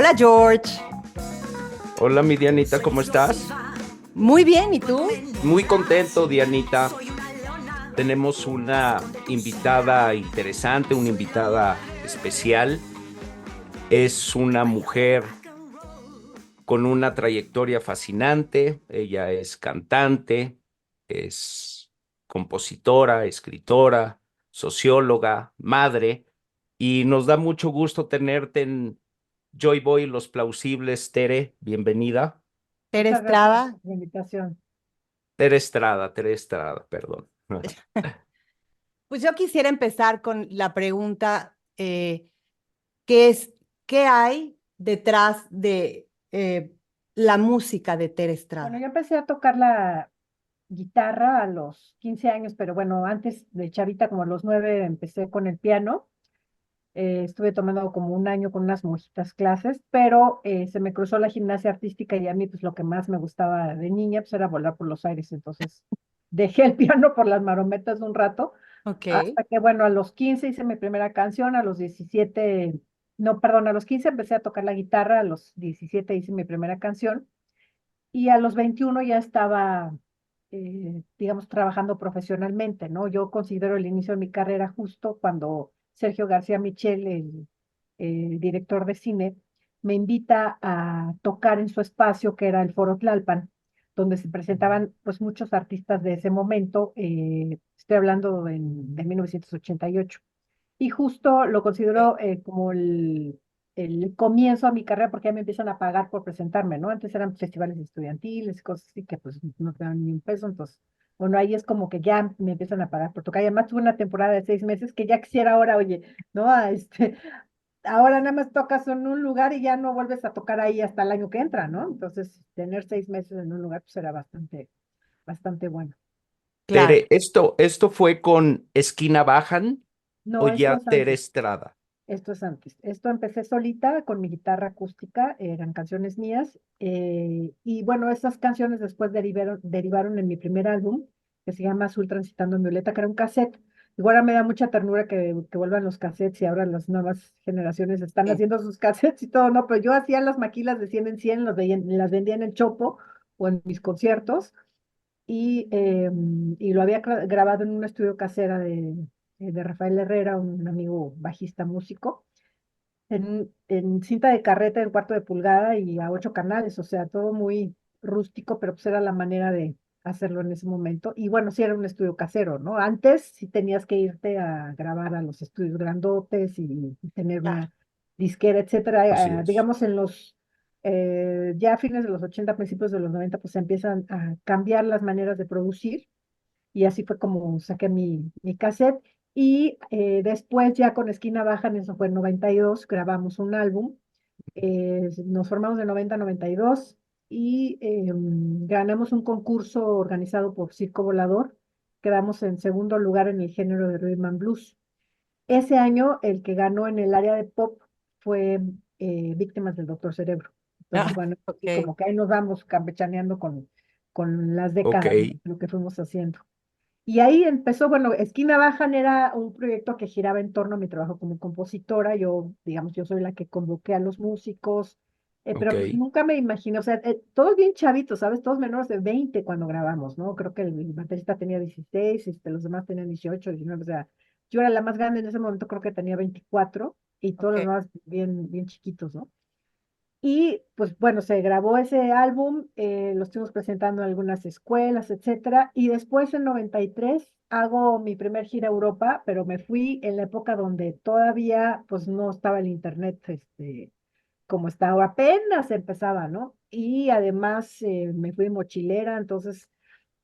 Hola George. Hola, mi Dianita, ¿cómo estás? Muy bien, ¿y tú? Muy contento, Dianita. Tenemos una invitada interesante, una invitada especial. Es una mujer con una trayectoria fascinante. Ella es cantante, es compositora, escritora, socióloga, madre, y nos da mucho gusto tenerte en Joy Boy Los Plausibles. Tere, bienvenida. Tere Muchas gracias Estrada. por la invitación. Tere Estrada, perdón. Pues yo quisiera empezar con la pregunta, ¿qué es, qué hay detrás de la música de Tere Bueno, Estrada? yo empecé a tocar la guitarra a los 15 años, pero bueno, antes de chavita, como a los 9, empecé con el piano. Estuve tomando como un año con unas monjitas clases, pero se me cruzó la gimnasia artística y a mí pues lo que más me gustaba de niña pues era volar por los aires. Entonces dejé el piano por las marometas un rato, Ok. hasta que bueno, a los 15 hice mi primera canción, a los 17, no, perdón, a los 15 empecé a tocar la guitarra, a los 17 hice mi primera canción. Y a los 21 ya estaba, digamos, trabajando profesionalmente, ¿no? Yo considero el inicio de mi carrera justo cuando Sergio García Michel, el director de cine, me invita a tocar en su espacio, que era el Foro Tlalpan, donde se presentaban pues muchos artistas de ese momento. Estoy hablando de 1988. Y justo lo Ok. considero como el comienzo a mi carrera porque ya me empiezan a pagar por presentarme, ¿no? Antes eran festivales estudiantiles y cosas así que pues no te dan ni un peso. Entonces, bueno, ahí es como que ya me empiezan a pagar por tocar. Y además tuve una temporada de 6 meses que ya quisiera ahora, oye, ¿no? Ahora nada más tocas en un lugar y ya no vuelves a tocar ahí hasta el año que entra, ¿no? Entonces, tener 6 meses en un lugar pues era bastante, bastante bueno. Claro. Tere, ¿esto fue con Esquina Bajan o No, esto ya es Tere antes. Estrada? Esto es antes. Esto empecé solita con mi guitarra acústica, eran canciones mías. Y bueno, esas canciones después derivaron en mi primer álbum, que se llama Azul Transitando en Violeta, que era un cassette. Igual ahora me da mucha ternura que vuelvan los cassettes y ahora las nuevas generaciones están Sí. haciendo sus cassettes y todo, ¿no? Pero yo hacía las maquilas de 100 en 100, las vendía en el Chopo o en mis conciertos y lo había grabado en un estudio casera de Rafael Herrera, un amigo bajista músico, en cinta de carreta en cuarto de pulgada y a 8 canales, o sea, todo muy rústico, pero pues era la manera de hacerlo en ese momento. Y bueno, sí era un estudio casero, ¿no? Antes sí tenías que irte a grabar a los estudios grandotes y tener Claro. una disquera, etcétera. Así es. Digamos, ya a fines de los 80 principios de los 90 pues se empiezan a cambiar las maneras de producir y así fue como saqué mi cassette. Y después ya con Esquina Baja, en eso fue en 92, grabamos un álbum. Nos formamos de 90 a 92 y ganamos un concurso organizado por Circo Volador. Quedamos en segundo lugar en el género de Rhythm and Blues. Ese año el que ganó en el área de pop fue Víctimas del Doctor Cerebro. Entonces, Ah, bueno, y ok. como que ahí nos vamos campechaneando con las Ok, décadas, ¿no? Lo que fuimos haciendo. Y ahí empezó, bueno, Esquina Bajan era un proyecto que giraba en torno a mi trabajo como compositora. Yo, digamos, yo soy la que convoqué a los músicos, ok, pero pues nunca me imaginé, o sea, todos bien chavitos, ¿sabes? Todos menores de 20 cuando grabamos, ¿no? Creo que el baterista tenía 16, los demás tenían 18, 19, o sea, yo era la más grande en ese momento, creo que tenía 24 y todos los Ok. demás bien, bien chiquitos, ¿no? Y pues bueno, se grabó ese álbum, lo estuvimos presentando en algunas escuelas, etcétera. Y después en 93 hago mi primer gira a Europa, pero me fui en la época donde todavía pues no estaba el internet como está ahora, apenas empezaba, ¿no? Y además me fui de mochilera, entonces,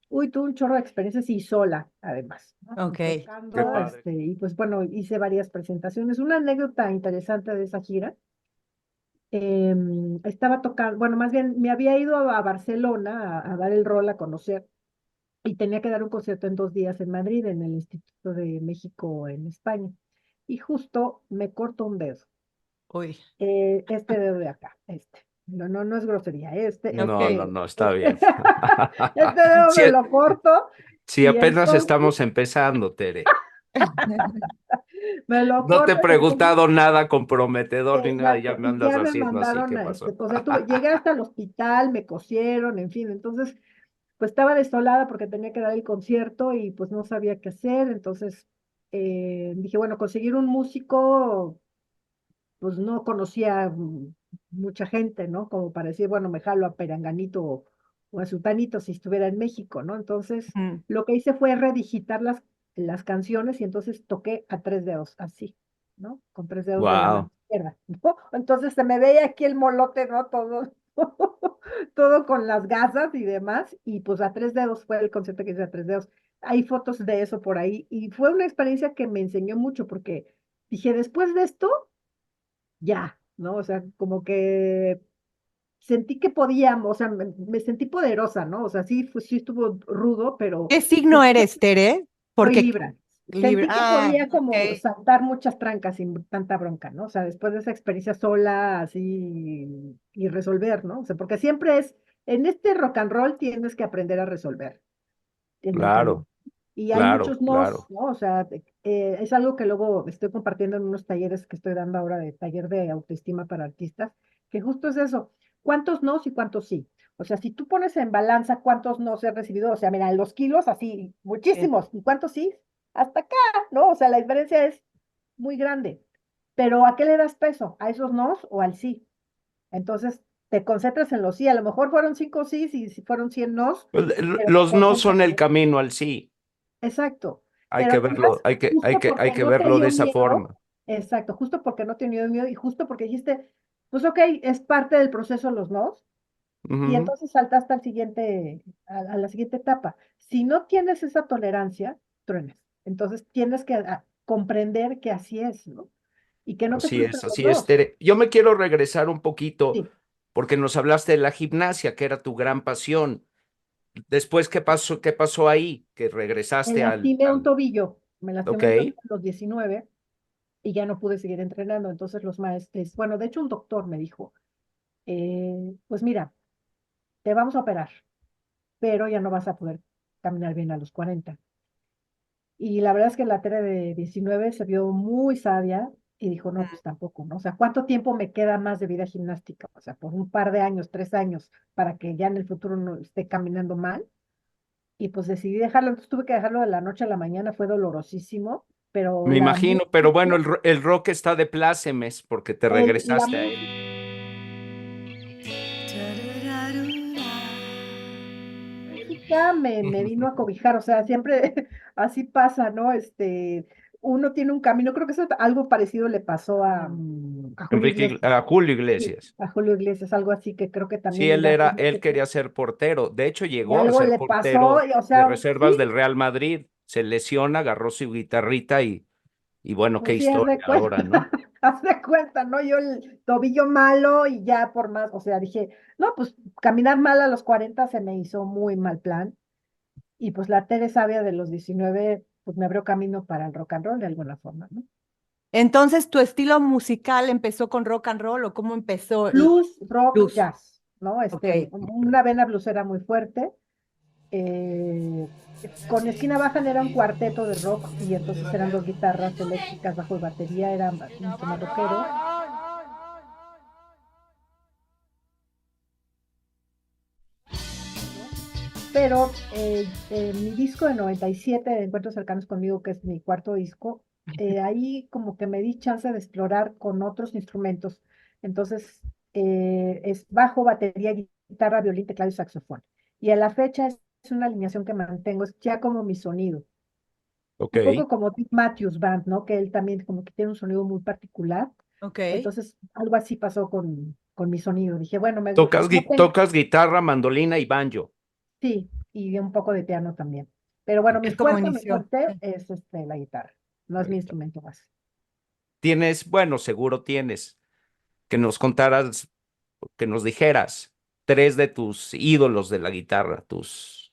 uy, tuve un chorro de experiencias y sola, además, ¿no? Y Ok. qué tocando, padre. y pues bueno, hice varias presentaciones. Una anécdota interesante de esa gira estaba tocando, bueno, más bien me había ido a Barcelona a dar el rol a conocer y tenía que dar un concierto en 2 días en Madrid, en el Instituto de México en España. Y justo me corto un dedo, Uy. este dedo de acá, este. No, no, no es grosería, No, no, no, está este, bien. este dedo Si, me lo corto si y apenas entonces estamos empezando, Tere. Me lo No te he cortan, entonces, preguntado nada comprometedor ni nada, y ya exacto, me y andas ya me haciendo así, mandaron ¿qué a pasó? o sea, llegué hasta el hospital, me cosieron, en fin, entonces, pues estaba desolada porque tenía que dar el concierto y pues no sabía qué hacer, entonces dije, bueno, conseguir un músico, pues no conocía mucha gente, ¿no? Como para decir, bueno, me jalo a Peranganito o a Sutanito si estuviera en México, ¿no? Entonces, Mm. lo que hice fue redigitar las canciones y entonces toqué a tres dedos, así, ¿no? Con tres dedos de la mano Wow. izquierda, ¿no? Entonces se me veía aquí el molote, ¿no? Todo, todo con las gasas y demás, y pues a tres dedos fue el concierto que hice a tres dedos. Hay fotos de eso por ahí, y fue una experiencia que me enseñó mucho porque dije, después de esto, ya, ¿no? O sea, como que sentí que podíamos, o sea, me sentí poderosa, ¿no? O sea, sí, sí estuvo rudo, pero ¿Qué signo sentí que eres, Tere? soy Porque Libra. Libra. Sentí que Ah, podía ok. como saltar muchas trancas sin tanta bronca, ¿no? O sea, después de esa experiencia sola, así, y resolver, ¿no? O sea, porque siempre es, en este rock and roll tienes que aprender a resolver en el camino. Claro, Y hay claro, muchos nos, claro. ¿no? O sea, es algo que luego estoy compartiendo en unos talleres que estoy dando ahora de taller de autoestima para artistas, que justo es eso, ¿cuántos nos y cuántos sí? O sea, si tú pones en balanza cuántos nos he recibido, o sea, mira, en los kilos así, Bien. muchísimos, ¿y cuántos sí? Hasta acá, ¿no? O sea, la diferencia es muy grande. Pero ¿a qué le das peso? ¿A esos nos o al sí? Entonces, te concentras en los sí, a lo mejor fueron 5 sí y si fueron 100 nos, pero te Los no concentras son el en eso. camino al sí. Exacto. Hay Pero que además, verlo, hay que, hay justo que, hay porque que no te verlo de dio esa miedo, forma. exacto, justo porque no te dio miedo y justo porque dijiste, pues ok, es parte del proceso los nos, y Ujú. entonces saltaste al siguiente, a la siguiente etapa. Si no tienes esa tolerancia, truenas. Entonces tienes que comprender que así es, ¿no? Y que no te frustren los Así es, nos. Tere. Yo me quiero regresar un poquito Sí, porque nos hablaste de la gimnasia, que era tu gran pasión. Después, qué pasó ahí? Que me regresaste lastimé un tobillo, me ok, lastimé un tobillo a los 19 y ya no pude seguir entrenando. Entonces los maestros, bueno, de hecho un doctor me dijo, pues mira, te vamos a operar, pero ya no vas a poder caminar bien a los 40. Y la verdad es que la Tere de 19 se vio muy sabia y dijo, no, pues tampoco, ¿no? O sea, ¿cuánto tiempo me queda más de vida gimnástica? O sea, por un par de años, 3 años, para que ya en el futuro no esté caminando mal. Y pues decidí dejarlo, entonces tuve que dejarlo de la noche a la mañana, fue dolorosísimo, pero me la imagino, pero bueno, música, el rock está de plácemes porque te la regresaste a él. música me vino a cobijar, o sea, siempre así pasa, ¿no? Uno tiene un camino, creo que eso algo parecido le pasó a Julio Iglesias, A Julio sí, Iglesias. a Julio Iglesias, algo así que creo que Sí, también era como él quería ser portero. De hecho, y llegó a algo ser le pasó, portero o de sea, reservas sí, del Real Madrid. Se lesiona, agarró su guitarrita y bueno, qué pues sí, haz historia de ahora, cuenta, ¿no? haz de cuenta, ¿no? Yo el tobillo malo y ya por más, o sea, dije, no, pues caminar mal a los 40 se me hizo muy mal plan. Y pues la Tere Sabia de los 19 pues me abrió camino para el rock and roll de alguna forma, ¿no? Entonces, ¿tu estilo musical empezó con rock and roll o cómo empezó el Blues, rock, blues? jazz, ¿no? Ok. Una vena blusera muy fuerte. eh, con Esquina Baja era un cuarteto de rock y entonces eran dos guitarras eléctricas bajo y batería, era mucho más rockero. ¿No? Pero mi disco de 97 de Encuentros Cercanos Conmigo, que es mi cuarto disco, ahí como que me di chance de explorar con otros instrumentos. Entonces, es bajo, batería, guitarra, violín, teclado y saxofón. Y a la fecha es una alineación que mantengo, es ya como mi sonido. Ok. Un poco como Dave Matthews Band, ¿no? Que él también como que tiene un sonido muy particular. Ok. Entonces, algo así pasó con mi sonido. Dije, bueno, no tengo, Tocas guitarra, mandolina y banjo. sí, y un poco de piano también. Pero bueno, Es como mi inició. fuerte es la guitarra, no es mi instrumento más. Tienes, bueno, seguro tienes, que nos contaras, que nos dijeras tres de tus ídolos de la guitarra, tus...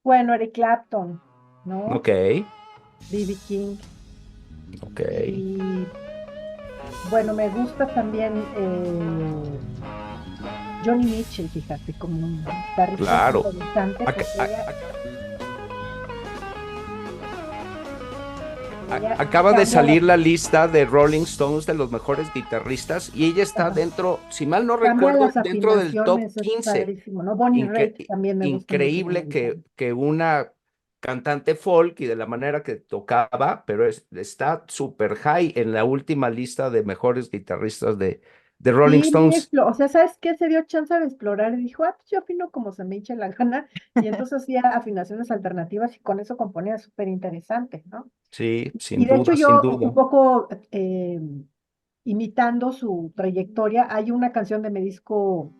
Bueno, Eric Clapton, ¿no? Ok, B.B. King. ok, Y bueno, me gusta también Johnny Mitchell, fíjate, como un guitarrista así claro. interesante, Acá- porque a- era, a- Acaba de salir la lista de Rolling Stones de los mejores guitarristas y ella está Ajá. dentro, si mal no Cambia recuerdo, las dentro del top afinaciones, es 15. padrísimo, ¿no? Bonnie Raitt Incre- también me gusta mucho como increíble guitarra. que una cantante folk y de la manera que tocaba, pero está super high en la última lista de mejores guitarristas de Rolling Sí, Stones. o sea, ¿sabes qué? Se dio chance de explorar y dijo, pues yo afino como se me hinche la gana. Y entonces hacía afinaciones alternativas y con eso componía súper interesante, ¿no? Sí, Y sin de hecho duda, sin yo un duda. poco imitando su trayectoria, hay una canción de mi disco,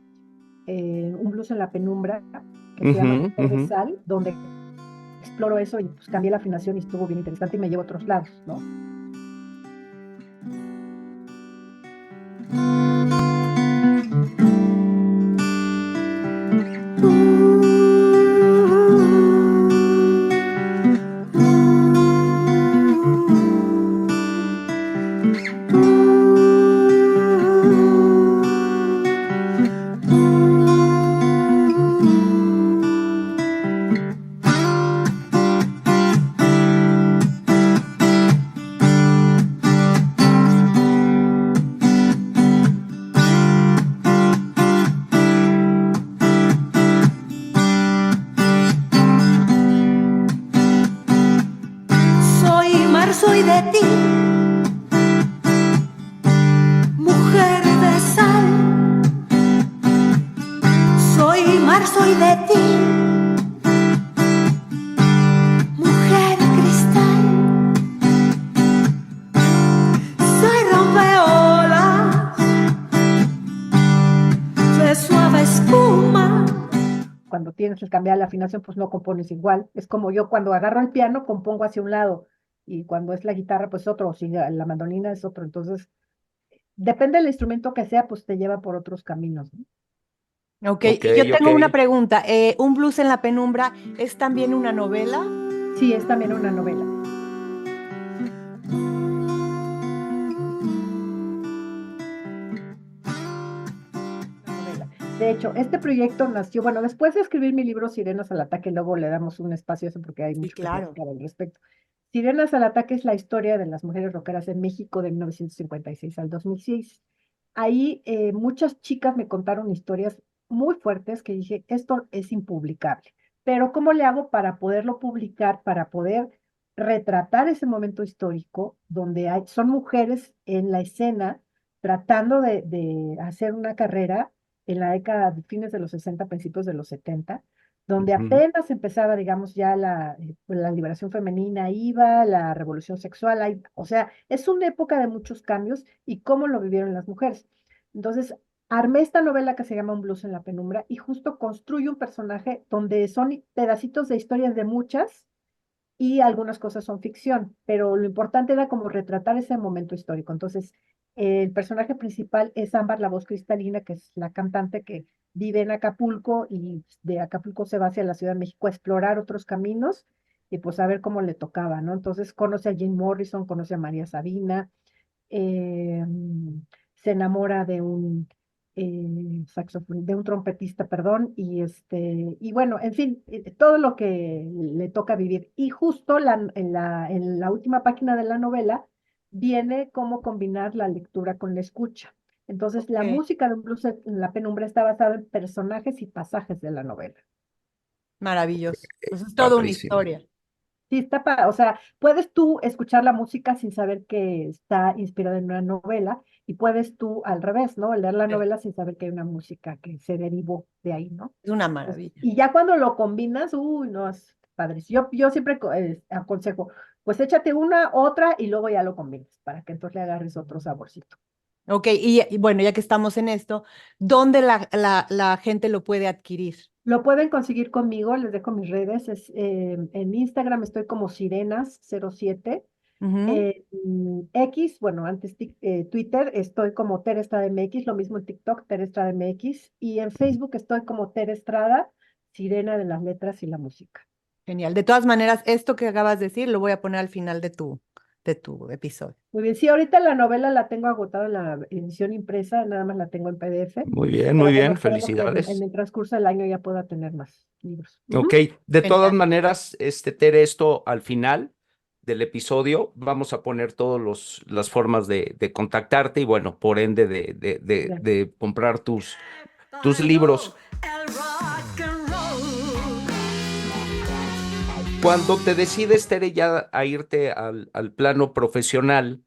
Un blues en la penumbra, que se llama Ujú, Mujer de ujú. Sal, donde exploro eso y pues cambié la afinación y estuvo bien interesante y me llevo a otros lados, ¿no? Soy mar, soy de ti, mujer de sal. Soy mar, soy de ti, mujer cristal. Soy rompeolas de suave espuma. Cuando tienes que cambiar la afinación, pues no compones igual. Es como yo cuando agarro el piano, compongo hacia un lado, y cuando es la guitarra, pues otro, o si la mandolina es otro. Entonces, depende del instrumento que sea, pues te lleva por otros caminos, ¿no? Ok, Ok, y yo ok. tengo una pregunta. ¿Un blues en la penumbra es también una novela? Sí, es también una novela. Novela. De hecho, este proyecto nació, bueno, después de escribir mi libro Sirenas al Ataque, luego le damos un espacio a eso porque hay Sí, mucho que claro. platicar al respecto. Sirenas al Ataque es la historia de las mujeres rockeras en México de 1956 al 2006. Ahí muchas chicas me contaron historias muy fuertes que dije, esto es impublicable, pero ¿cómo le hago para poderlo publicar, para poder retratar ese momento histórico donde son mujeres en la escena tratando de hacer una carrera en la década de fines de los 60, principios de los 70, donde Ujú. apenas empezaba, digamos, ya pues, la liberación femenina iba, la revolución sexual, o sea, es una época de muchos cambios y cómo lo vivieron las mujeres. Entonces, armé esta novela que se llama Un blues en la penumbra y justo construyo un personaje donde son pedacitos de historias de muchas y algunas cosas son ficción, pero lo importante era como retratar ese momento histórico. Entonces, el personaje principal es Ámbar, la voz cristalina, que es la cantante que vive en Acapulco y de Acapulco se va hacia la Ciudad de México a explorar otros caminos y pues a ver cómo le tocaba, ¿no? Entonces conoce a Jim Morrison, conoce a María Sabina, eh, se enamora de un de un trompetista, perdón, y bueno, en fin, todo lo que le toca vivir. Y justo en la última página de la novela viene cómo combinar la lectura con la escucha. Entonces, la Ok, música de Un blues en la penumbra está basada en personajes y pasajes de la novela. maravilloso. Pues es toda una Padrísimo. historia. Sí, o sea, puedes tú escuchar la música sin saber que está inspirada en una novela y puedes tú al revés, ¿no? Leer la Sí, novela sin saber que hay una música que se derivó de ahí, ¿no? es una Pues, maravilla. y ya cuando lo combinas, uy, no, es padre. Yo siempre aconsejo, pues échate una, otra y luego ya lo combinas para que entonces le agarres otro saborcito. Ok, y bueno, ya que estamos en esto, ¿dónde la gente lo puede adquirir? Lo pueden conseguir conmigo, les dejo mis redes, en Instagram estoy como Sirenas07. Ujú. X, bueno, antes Twitter, estoy como Ter Estrada MX, lo mismo en TikTok, Ter Estrada MX, y en Facebook estoy como Ter Estrada, Sirena de las letras y la música. Genial. De todas maneras, esto que acabas de decir lo voy a poner al final de tu episodio. Muy bien, sí, ahorita la novela la tengo agotada en la edición impresa, nada más la tengo en PDF, Muy pero bueno, bien, esperemos que en felicidades. el transcurso del año ya pueda tener más libros. Ok, Ujú. de todas Genial. maneras, Tere, esto al final del episodio vamos a poner todas las formas de contactarte y bueno, por ende Bien. de comprar tus libros. El rock and roll. Cuando te decides, Tere, ya a irte al plano profesional,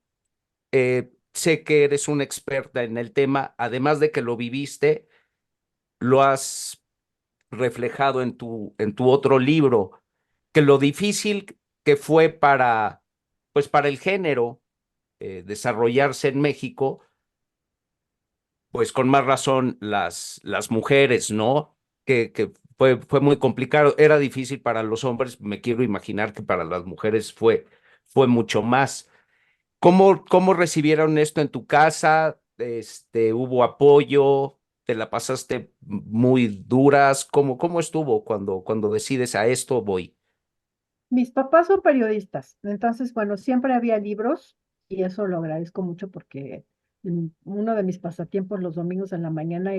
sé que eres una experta en el tema, además de que lo viviste, lo has reflejado en tu otro libro, que lo difícil que fue pues para el género desarrollarse en México, pues con más razón las mujeres, ¿no? Que fue muy complicado, era difícil para los hombres, me quiero imaginar que para las mujeres fue mucho más. ¿Cómo recibieron esto en tu casa? ¿Hubo apoyo? ¿Te la pasaste muy duras? ¿Cómo estuvo cuando decides a esto voy? Mis papás son periodistas, entonces, bueno, siempre había libros y eso lo agradezco mucho porque uno de mis pasatiempos los domingos en la mañana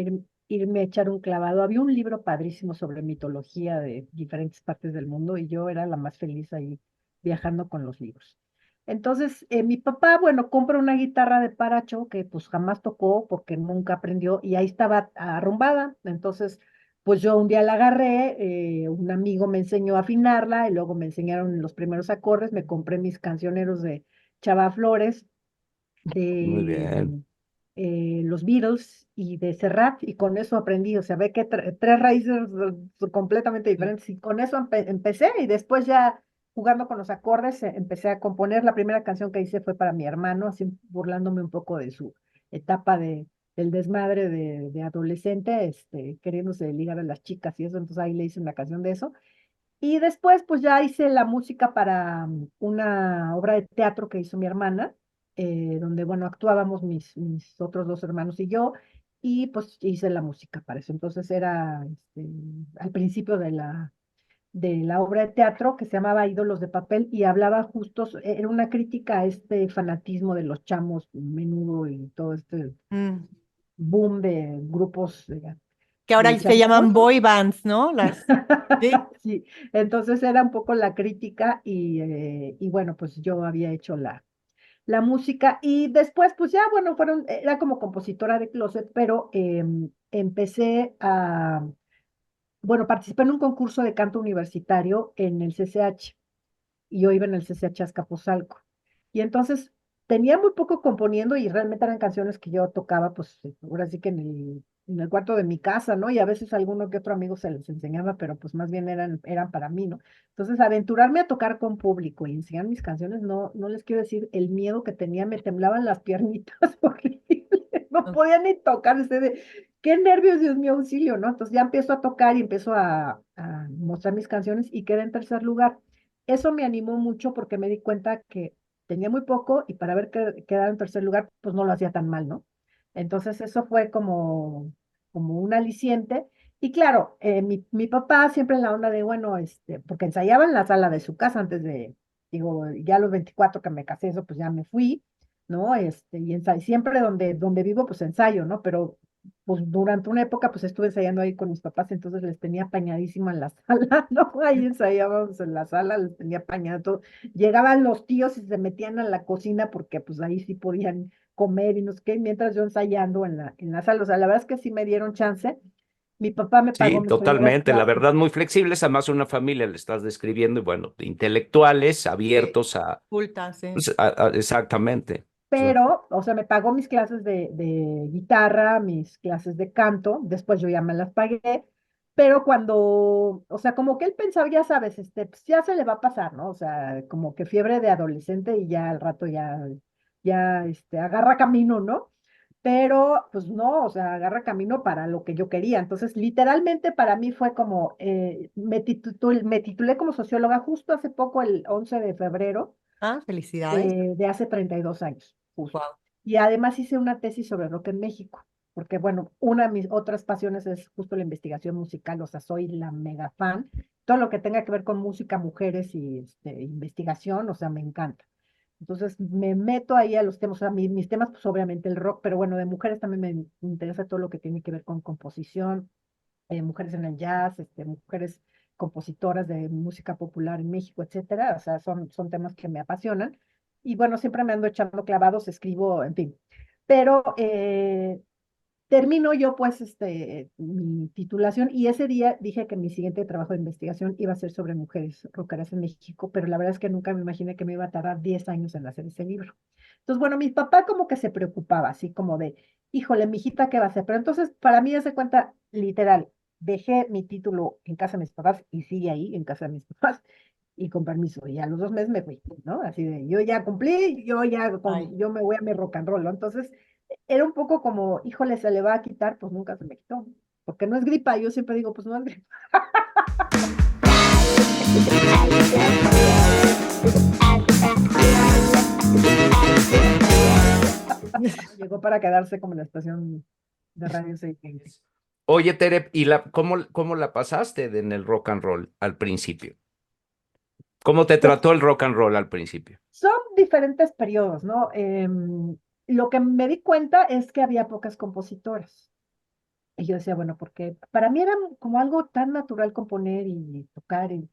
irme a echar un clavado. Había un libro padrísimo sobre mitología de diferentes partes del mundo y yo era la más feliz ahí viajando con los libros. Entonces, mi papá, bueno, compra una guitarra de Paracho que pues jamás tocó porque nunca aprendió y ahí estaba arrumbada. Entonces, pues yo un día la agarré, un amigo me enseñó a afinarla y luego me enseñaron los primeros acordes, me compré mis cancioneros de Chava Flores, Muy de bien. los Beatles y de Serrat y con eso aprendí, o sea, ve que tres raíces completamente diferentes y con eso empecé y después ya jugando con los acordes empecé a componer. La primera canción que hice fue para mi hermano, así burlándome un poco de su etapa del desmadre de adolescente, queriéndose ligar a las chicas y eso, entonces ahí le hice una canción de eso. Y después, pues ya hice la música para una obra de teatro que hizo mi hermana, donde, bueno, actuábamos mis otros dos hermanos y yo, y pues hice la música para eso. Entonces era al principio de la obra de teatro que se llamaba Ídolos de Papel y hablaba justo, era una crítica a este fanatismo de los chamos, Menudo y todo este Mm. boom de grupos Que de ahora se llaman chavitos. boy bands, ¿no? Sí. Sí, entonces era un poco la crítica y bueno, pues yo había hecho la música y después pues ya, bueno, era como compositora de closet, pero bueno, participé en un concurso de canto universitario en el CCH y yo iba en el CCH Azcapotzalco. Y entonces tenía muy poco componiendo y realmente eran canciones que yo tocaba, pues ahora sí que en el cuarto de mi casa, ¿no? Y a veces alguno que otro amigo se les enseñaba, pero pues más bien eran para mí, ¿no? Entonces, aventurarme a tocar con público y enseñar mis canciones, no les quiero decir el miedo que tenía, me temblaban las piernitas horrible, no podía ni tocar, qué nervios, Dios mío, auxilio, ¿no? Entonces ya empiezo a tocar y empiezo a mostrar mis canciones y quedé en tercer lugar. Eso me animó mucho porque me di cuenta que tenía muy poco y para haber quedado en tercer lugar, pues no lo hacía tan mal, ¿no? Entonces eso fue como un aliciente. Y claro, mi papá siempre en la onda de, bueno, porque ensayaba en la sala de su casa antes digo, ya a los 24 que me casé, eso pues ya me fui, ¿no? Y siempre donde vivo, pues ensayo, ¿no? Pero pues durante una época pues estuve ensayando ahí con mis papás, entonces les tenía apañadísima en la sala, ¿no? Ahí ensayábamos en la sala, les tenía apañado todo. Llegaban los tíos y se metían a la cocina porque pues ahí sí podían comer y no sé qué, mientras yo ensayando en la sala. O sea, la verdad es que sí me dieron chance. Mi papá me pagó Sí, mis primeras totalmente. La clases. verdad, muy flexibles. Además, una familia le estás describiendo y bueno, intelectuales, Sí. abiertos Culta, sí. pues, exactamente. O sea, Pero, o sea, me pagó mis clases de guitarra, mis clases de canto, después yo ya me las pagué, pero o sea, como que él pensaba, ya sabes, pues ya se le va a pasar, ¿no? O sea, como que fiebre de adolescente y ya al rato ya, agarra camino, ¿no? Pero, pues no, o sea, agarra camino para lo que yo quería. Entonces, literalmente para mí fue como, me titulé como socióloga justo hace poco, el 11 de febrero Ah, felicidades. de hace 32 años, justo. Wow. Y además hice una tesis sobre rock en México, porque bueno, una de mis otras pasiones es justo la investigación musical, o sea, soy la mega fan. Todo lo que tenga que ver con música, mujeres y investigación, o sea, me encanta. Entonces me meto ahí a los temas, o sea, mis temas, pues obviamente el rock, pero bueno, de mujeres también me interesa todo lo que tiene que ver con composición, mujeres en el jazz, mujeres compositoras de música popular en México, etcétera. O sea, son temas que me apasionan. Y bueno, siempre me ando echando clavados, escribo, en fin. Pero termino yo pues mi titulación y ese día dije que mi siguiente trabajo de investigación iba a ser sobre mujeres rockeras en México, pero la verdad es que nunca me imaginé que me iba a tardar 10 años en hacer ese libro. Entonces, bueno, mi papá como que se preocupaba, así como de, híjole, mijita, ¿qué va a hacer? Pero entonces, para mí, hace cuenta, literal, dejé mi título en casa de mis papás y sigue ahí en casa de mis papás y con permiso. Y a los 2 meses me fui, ¿no? Así de, yo ya cumplí, Ay, yo me voy a mi rock and roll, ¿no? Entonces, era un poco como, híjole, se le va a quitar, pues nunca se me quitó. Porque no es gripa, yo siempre digo, pues no es gripa. Llegó para quedarse como la estación de radio 620. Oye, Tere, ¿y cómo la pasaste en el rock and roll al principio? ¿Cómo te Pues trató el rock and roll al principio? son diferentes periodos, ¿no? Lo que me di cuenta es que había pocas compositoras. Y yo decía, bueno, porque para mí era como algo tan natural componer y tocar, y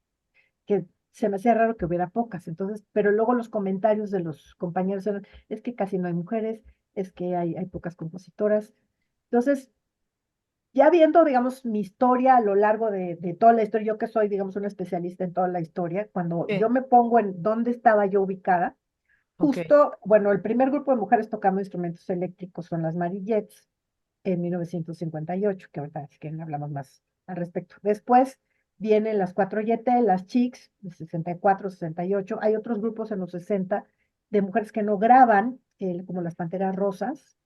que se me hacía raro que hubiera pocas. Entonces, pero luego los comentarios de los compañeros eran, es que casi no hay mujeres, es que hay pocas compositoras. Entonces, ya viendo, digamos, mi historia a lo largo de toda la historia, yo que soy, digamos, una especialista en toda la historia, cuando yo sí, me pongo en dónde estaba yo ubicada, ok. justo, bueno, el primer grupo de mujeres tocando instrumentos eléctricos son las Marillettes en 1958, que ahorita si quieren hablamos más al respecto. Después vienen las Cuatro Yete, las Chicks, de 64, 68. Hay otros grupos en los 60 de mujeres que no graban, como las Panteras Rosas,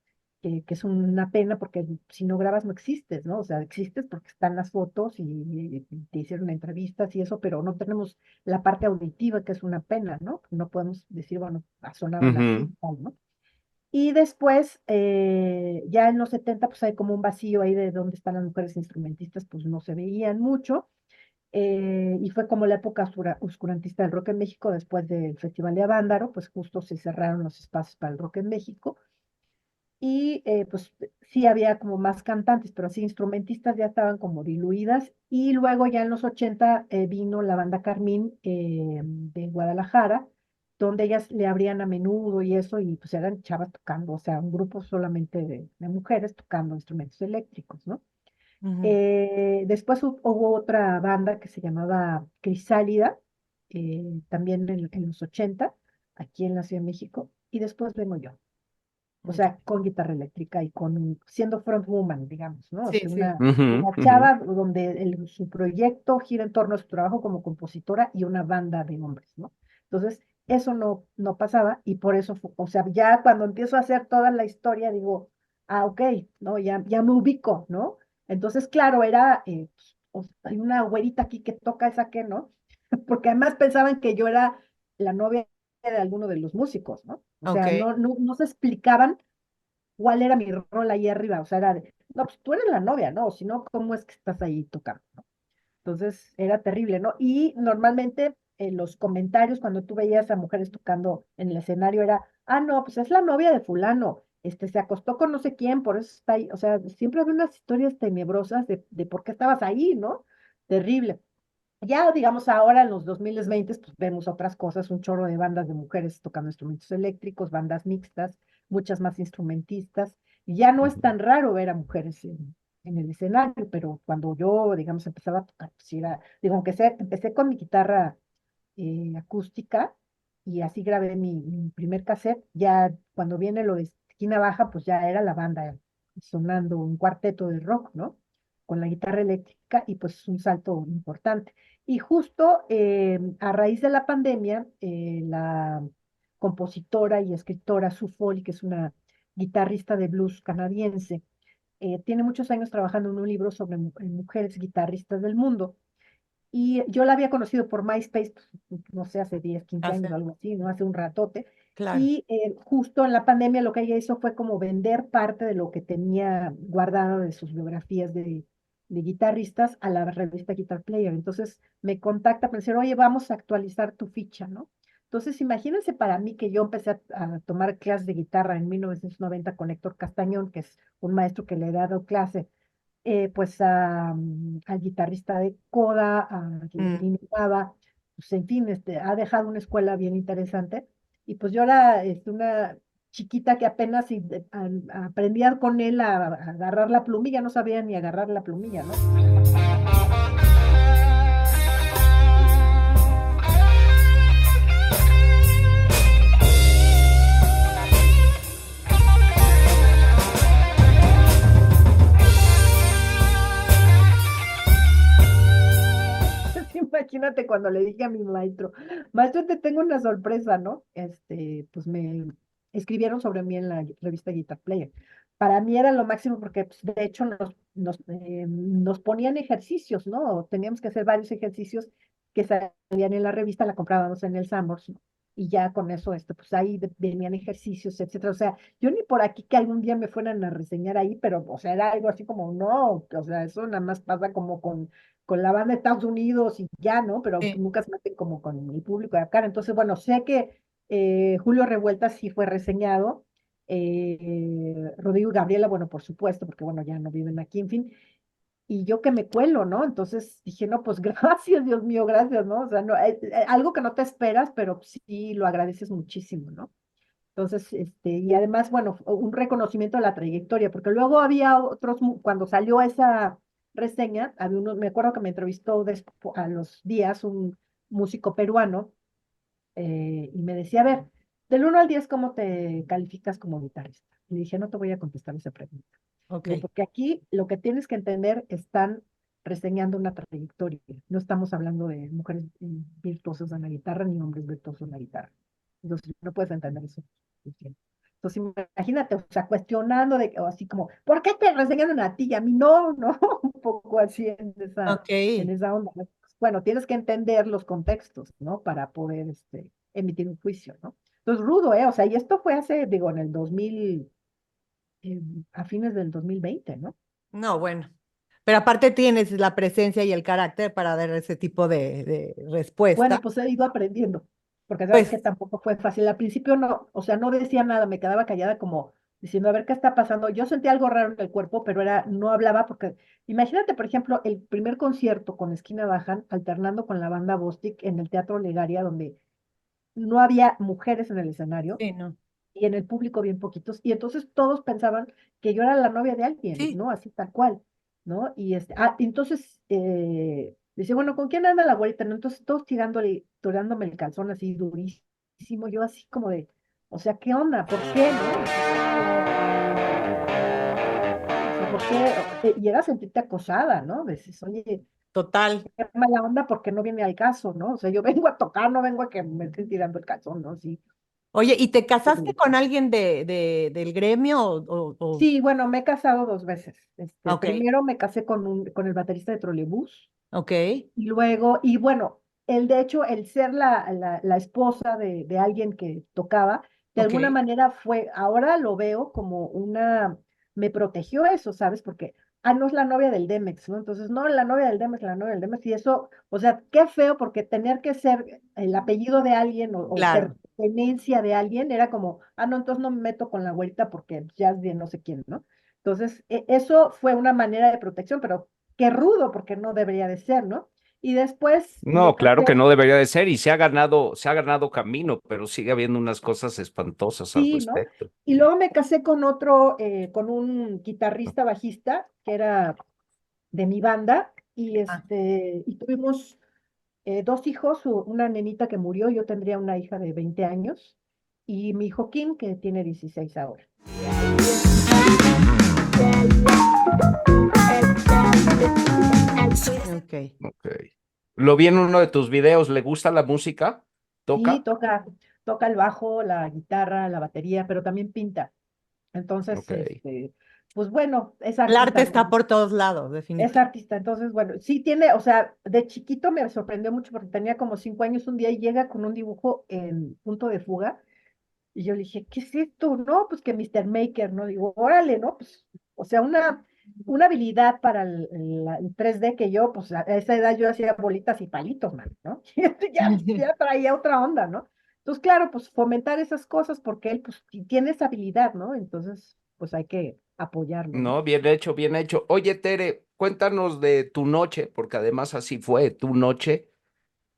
que es una pena porque si no grabas no existes, ¿no? O sea, existes porque están las fotos y te hicieron entrevistas y eso, pero no tenemos la parte auditiva, que es una pena, ¿no? No podemos decir, bueno, sonaban así, Ujú, tal, ¿no? Y después, ya en los 70 pues hay como un vacío ahí de dónde están las mujeres instrumentistas, pues no se veían mucho. Y fue como la época oscurantista del rock en México, después del Festival de Avándaro, pues justo se cerraron los espacios para el rock en México. Y pues sí había como más cantantes, pero sí instrumentistas ya estaban como diluidas. Y luego ya en los 80 vino la banda Carmín de Guadalajara, donde ellas le abrían a menudo y eso, y pues eran chavas tocando, o sea, un grupo solamente de mujeres tocando instrumentos eléctricos, ¿no? Ujú. Después hubo otra banda que se llamaba Crisálida, también en los 80 aquí en la Ciudad de México, y después vengo yo, o Ok. sea, con guitarra eléctrica y siendo frontwoman, digamos, ¿no? O Sí, sea, sí. ujú, una ujú. chava donde su proyecto gira en torno a su trabajo como compositora y una banda de hombres, ¿no? Entonces, eso no pasaba y por eso, o sea, ya cuando empiezo a hacer toda la historia, digo, ah, ok, ¿no? Ya me ubico, ¿no? Entonces, claro, era, hay una güerita aquí que toca esa que, ¿no? Porque además pensaban que yo era la novia de alguno de los músicos, ¿no? O Ok. sea, no se explicaban cuál era mi rol ahí arriba, o sea, era de, no, pues tú eres la novia, ¿no? O si no, ¿cómo es que estás ahí tocando? ¿No? Entonces, era terrible, ¿no? Y normalmente en los comentarios, cuando tú veías a mujeres tocando en el escenario, era, ah, no, pues es la novia de fulano, se acostó con no sé quién, por eso está ahí, o sea, siempre había unas historias tenebrosas de por qué estabas ahí, ¿no? Terrible. Ya, digamos, ahora en los 2020, pues vemos otras cosas, un chorro de bandas de mujeres tocando instrumentos eléctricos, bandas mixtas, muchas más instrumentistas. Y ya no es Ujú. tan raro ver a mujeres en el escenario, pero cuando yo, digamos, empezaba a tocar, pues sí era, digo, aunque sea, empecé con mi guitarra acústica y así grabé mi primer cassette, ya cuando viene lo de esquina baja, pues ya era la banda sonando un cuarteto de rock, ¿no? Con la guitarra eléctrica y pues un salto importante. Y justo a raíz de la pandemia, la compositora y escritora Sue Foley, que es una guitarrista de blues canadiense, tiene muchos años trabajando en un libro sobre mujeres guitarristas del mundo. Y yo la había conocido por MySpace, pues, no sé, hace 10 15 años o Hace, algo así, ¿no? Hace un ratote. claro. Y justo en la pandemia lo que ella hizo fue como vender parte de lo que tenía guardado de sus biografías de guitarristas a la revista Guitar Player. Entonces me contacta para decir, oye, vamos a actualizar tu ficha, ¿no? Entonces imagínense para mí que yo empecé a tomar clases de guitarra en 1990 con Héctor Castañón, que es un maestro que le ha dado clase pues al guitarrista de Coda, a Mm. Lino Nava, pues en fin, ha dejado una escuela bien interesante. Y pues yo era una chiquita que apenas aprendía con él a agarrar la plumilla, no sabía ni agarrar la plumilla, ¿no? Imagínate cuando le dije a mi maestro, te tengo una sorpresa, ¿no? Pues me escribieron sobre mí en la revista Guitar Player. Para mí era lo máximo porque, pues, de hecho, nos ponían ejercicios, ¿no? Teníamos que hacer varios ejercicios que salían en la revista, la comprábamos en el Sambors, ¿no? Y ya con eso, pues ahí venían ejercicios, etcétera. O sea, yo ni por aquí que algún día me fueran a reseñar ahí, pero, o sea, era algo así como, no, o sea, eso nada más pasa como con la banda de Estados Unidos y ya, ¿no? Pero Sí. nunca se meten como con el público de acá. Entonces, bueno, sé que Julio Revuelta sí fue reseñado, Rodrigo y Gabriela, bueno, por supuesto, porque bueno, ya no viven aquí, en fin, y yo que me cuelo, ¿no? Entonces dije, no, pues gracias, Dios mío, gracias, ¿no? O sea, no, algo que no te esperas, pero sí lo agradeces muchísimo, ¿no? Entonces, y además, bueno, un reconocimiento de la trayectoria, porque luego había otros, cuando salió esa reseña, había uno, me acuerdo que me entrevistó a los días un músico peruano, y me decía, a ver, del 1 al 10, ¿cómo te calificas como guitarrista? Y dije, no te voy a contestar esa pregunta. Ok. Digo, porque aquí lo que tienes que entender, están reseñando una trayectoria. No estamos hablando de mujeres virtuosas en la guitarra ni hombres virtuosos en la guitarra. Entonces, no puedes entender eso. Entonces, imagínate, o sea, cuestionando o así como, ¿por qué te reseñan a ti y a mí no? ¿No? Un poco así Ok. en esa onda, ¿no? Bueno, tienes que entender los contextos, ¿no? Para poder emitir un juicio, ¿no? Entonces, rudo, ¿eh? O sea, y esto fue hace, digo, en el 2000, a fines del 2020, ¿no? No, bueno. Pero aparte tienes la presencia y el carácter para dar ese tipo de respuesta. Bueno, pues he ido aprendiendo, porque sabes que Pues tampoco fue fácil. Al principio no, o sea, no decía nada, me quedaba callada como diciendo, a ver qué está pasando. Yo sentía algo raro en el cuerpo, pero no hablaba porque, imagínate, por ejemplo, el primer concierto con Esquina Bajan, alternando con la banda Bostik en el Teatro Legaria, donde no había mujeres en el escenario sí, no. y en el público bien poquitos, y entonces todos pensaban que yo era la novia de alguien, Sí. ¿no? Así tal cual, ¿no? Y entonces decía, bueno, ¿con quién anda la abuelita? ¿No? Entonces todos tirándome el calzón así durísimo, yo así como de, o sea, ¿qué onda? ¿Por qué, no? O sea, ¿por qué? Y era sentirte acosada, ¿no? Dices, oye, Total. qué mala onda porque no viene al caso, ¿no? O sea, yo vengo a tocar, no vengo a que me estén tirando el calzón, ¿no? Sí. Oye, ¿y te casaste con alguien del gremio Sí, bueno, me he casado 2 veces. Ok, Primero me casé con el baterista de Trolebús, ok, y luego, y bueno, de hecho, el ser la esposa de alguien que tocaba, de ok, alguna manera ahora lo veo como me protegió eso, ¿sabes? Porque, no es la novia del Demex, ¿no? Entonces, no, la novia del Demex, la novia del Demex, y eso, o sea, qué feo, porque tener que ser el apellido de alguien o claro. pertenencia de alguien era como, no, entonces no me meto con la güerita porque ya es de no sé quién, ¿no? Entonces, eso fue una manera de protección, pero qué rudo, porque no debería de ser, ¿no? Y después me No, claro que casé, no debería de ser y se ha ganado camino, pero sigue habiendo unas cosas espantosas al sí, ¿no? respecto. Y luego me casé con otro, con un guitarrista bajista que era de mi banda, Ah, y tuvimos 2 hijos, una nenita que murió, yo tendría una hija de 20 años, y mi hijo Kim, que tiene 16 ahora. ok. Ok. Lo vi en uno de tus videos, ¿le gusta la música? Sí, ¿Toca? toca el bajo, la guitarra, la batería, pero también pinta. Entonces, Ok. pues bueno, es El arte artista, ¿no? está por todos lados, Es definitivamente. artista, entonces, bueno, sí tiene, o sea, de chiquito me sorprendió mucho porque tenía como 5 años un día y llega con un dibujo en punto de fuga y yo le dije, ¿qué es esto? No, pues que Mr. Maker, ¿no? Digo, órale, ¿no? Pues, o sea, una habilidad para el 3D que yo, pues a esa edad yo hacía bolitas y palitos, man, ¿no? Y ya traía otra onda, ¿no? Entonces, claro, pues fomentar esas cosas porque él pues tiene esa habilidad, ¿no? Entonces, pues hay que apoyarlo, ¿no? No, bien hecho, bien hecho. Oye, Tere, cuéntanos de tu noche, porque además así fue, tu noche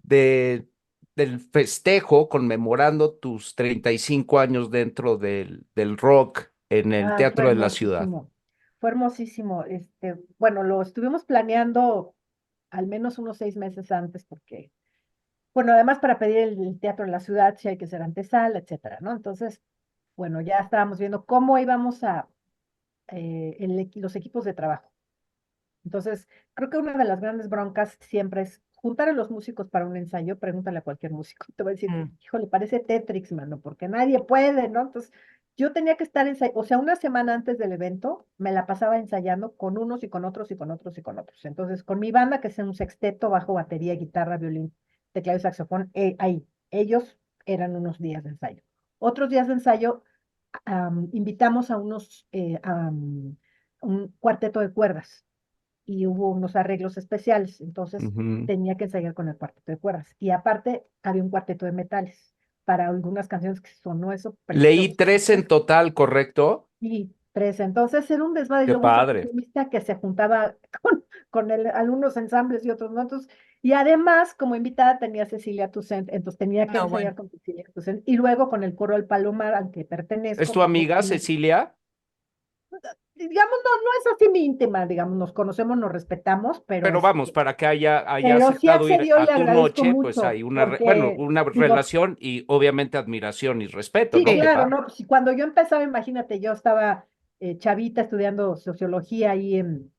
de, del festejo conmemorando tus 35 años dentro del rock en el Ah, Teatro de la Ciudad. fue hermosísimo. Bueno, lo estuvimos planeando al menos unos 6 meses antes porque, bueno, además para pedir el teatro en la ciudad sí hay que hacer antesala, etcétera, ¿no? Entonces, bueno, ya estábamos viendo cómo íbamos a los equipos de trabajo. Entonces, creo que una de las grandes broncas siempre es juntar a los músicos para un ensayo. Pregúntale a cualquier músico. Te va a decir, Mm. híjole, parece Tetrix, mano, porque nadie puede, ¿no? Entonces, yo tenía que estar ensayando, o sea, una semana antes del evento, me la pasaba ensayando con unos y con otros y con otros y con otros. Entonces, con mi banda, que es un sexteto, bajo, batería, guitarra, violín, teclado y saxofón, ahí, ellos eran unos días de ensayo. Otros días de ensayo, invitamos a un cuarteto de cuerdas y hubo unos arreglos especiales, entonces Ujú. tenía que ensayar con el cuarteto de cuerdas. Y aparte había un cuarteto de metales para algunas canciones que sonó eso Leí precioso. 3 en total, ¿correcto? Y tres, entonces era un desmadre, y Qué luego un padre. saxofonista que se juntaba con algunos ensambles y otros, ¿no? Entonces, y además, como invitada tenía Cecilia Toussaint, entonces tenía que No, ensayar bueno. con Cecilia Toussaint, y luego con el coro El Palomar, al que ¿Es pertenezco, tu pues amiga Cecilia? digamos, no es así mi íntima, digamos, nos conocemos, nos respetamos, pero Pero vamos, para que haya pero sí aceptado ir accedió y a le tu agradezco noche, pues mucho, hay bueno, porque una digo, relación y obviamente admiración y respeto, sí, ¿no? Qué Sí, claro, padre. no, pues, cuando yo empezaba, imagínate, yo estaba chavita estudiando sociología ahí en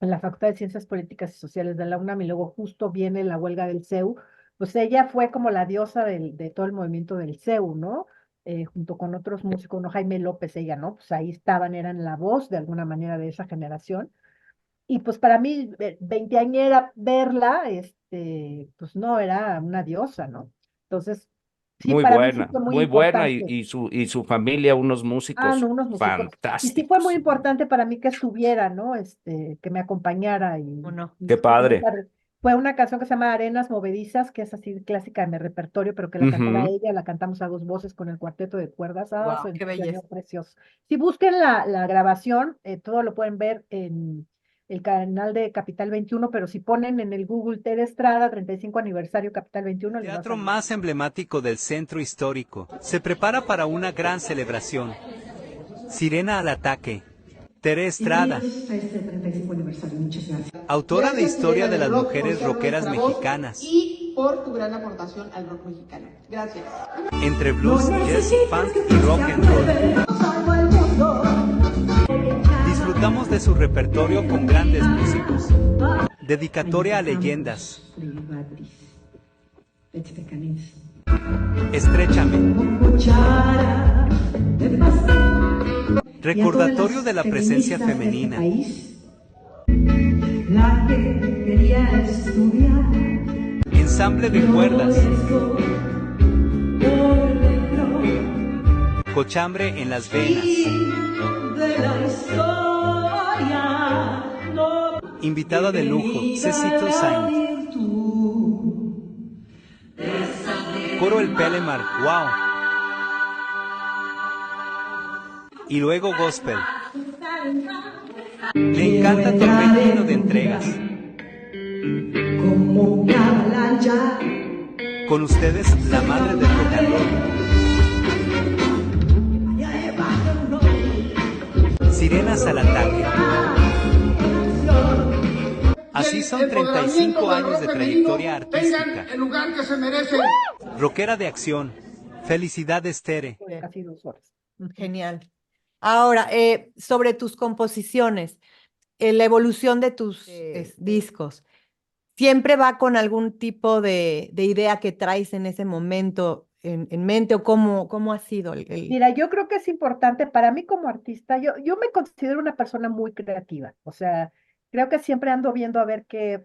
la Facultad de Ciencias Políticas y Sociales de la UNAM y luego justo viene la huelga del CEU, pues ella fue como la diosa de todo el movimiento del CEU, ¿no? Junto con otros músicos, ¿no? Jaime López, ella, ¿no? Pues ahí estaban, eran la voz de alguna manera de esa generación. Y pues para mí, veinteañera, verla, pues no, era una diosa, ¿no? Entonces, sí, para mí sí fue muy Muy buena importante. y su familia, unos Ah, no, músicos unos músicos. Y sí fue muy fantásticos. importante para mí que estuviera, ¿no? Que me acompañara ¿o no? Qué y padre. cantar. Fue una canción que se llama Arenas Movedizas, que es así clásica de mi repertorio, pero que la cantaba Ujú. ella, la cantamos a dos voces con el cuarteto de cuerdas. Ah, Wow, qué salió belleza. precioso. Si busquen la grabación, todo lo pueden ver en el canal de Capital 21, pero si ponen en el Google Tere Estrada, 35 aniversario Capital 21, les va a Teatro salir. más emblemático del centro histórico. Se prepara para una gran celebración. Sirena al ataque. Tere Estrada, Bienvenidos a este 35 aniversario. Muchas gracias. autora de Gracias, Historia Sirena de las del Rock, por mujeres ser rockeras nuestra voz mexicanas. y por tu gran aportación al rock mexicano. Gracias. Entre blues, jazz, funk y rock and roll. Disfrutamos de su repertorio con grandes músicos. Dedicatoria a leyendas. Estréchame. Recordatorio de la presencia femenina. La que quería estudiar Ensamble de cuerdas. Cochambre en las venas. de la historia. No Invitada de lujo, Cecito Sainz. Coro El Pelemar, wow. Y luego gospel. Le encanta torbellino de entregas. como una avalancha. Con ustedes, la madre del rock and roll. Sirenas al ataque. Así son 35 años de trayectoria artística. El lugar que se merece. Rockera de acción. Felicidades, Tere. Casi 2 horas. Genial. Ahora, sobre tus composiciones, la evolución de tus discos, ¿siempre va con algún tipo de idea que traes en ese momento en mente o cómo ha sido Mira, yo creo que es importante para mí como artista, yo me considero una persona muy creativa, o sea, creo que siempre ando viendo a ver qué,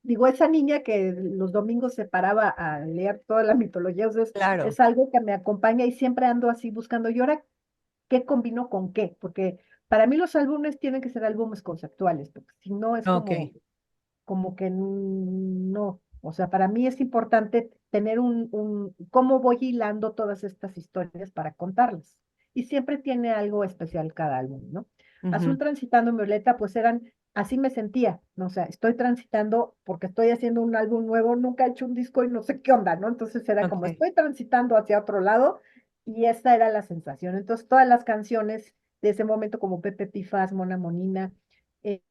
digo, esa niña que los domingos se paraba a leer toda la mitología, o sea, Claro, es algo que me acompaña y siempre ando así buscando, y ahora, ¿qué combino con qué? Porque para mí los álbumes tienen que ser álbumes conceptuales, porque si no es ok. como que no, O sea, para mí es importante tener cómo voy hilando todas estas historias para contarlas. Y siempre tiene algo especial cada álbum, ¿no? Azul Ujú. Transitando en Violeta, pues así me sentía, ¿no? O sea, estoy transitando porque estoy haciendo un álbum nuevo, nunca he hecho un disco y no sé qué onda, ¿no? Entonces era como Ok. estoy transitando hacia otro lado y esta era la sensación. Entonces todas las canciones de ese momento como Pepe Pifas, Mona Monina, eh,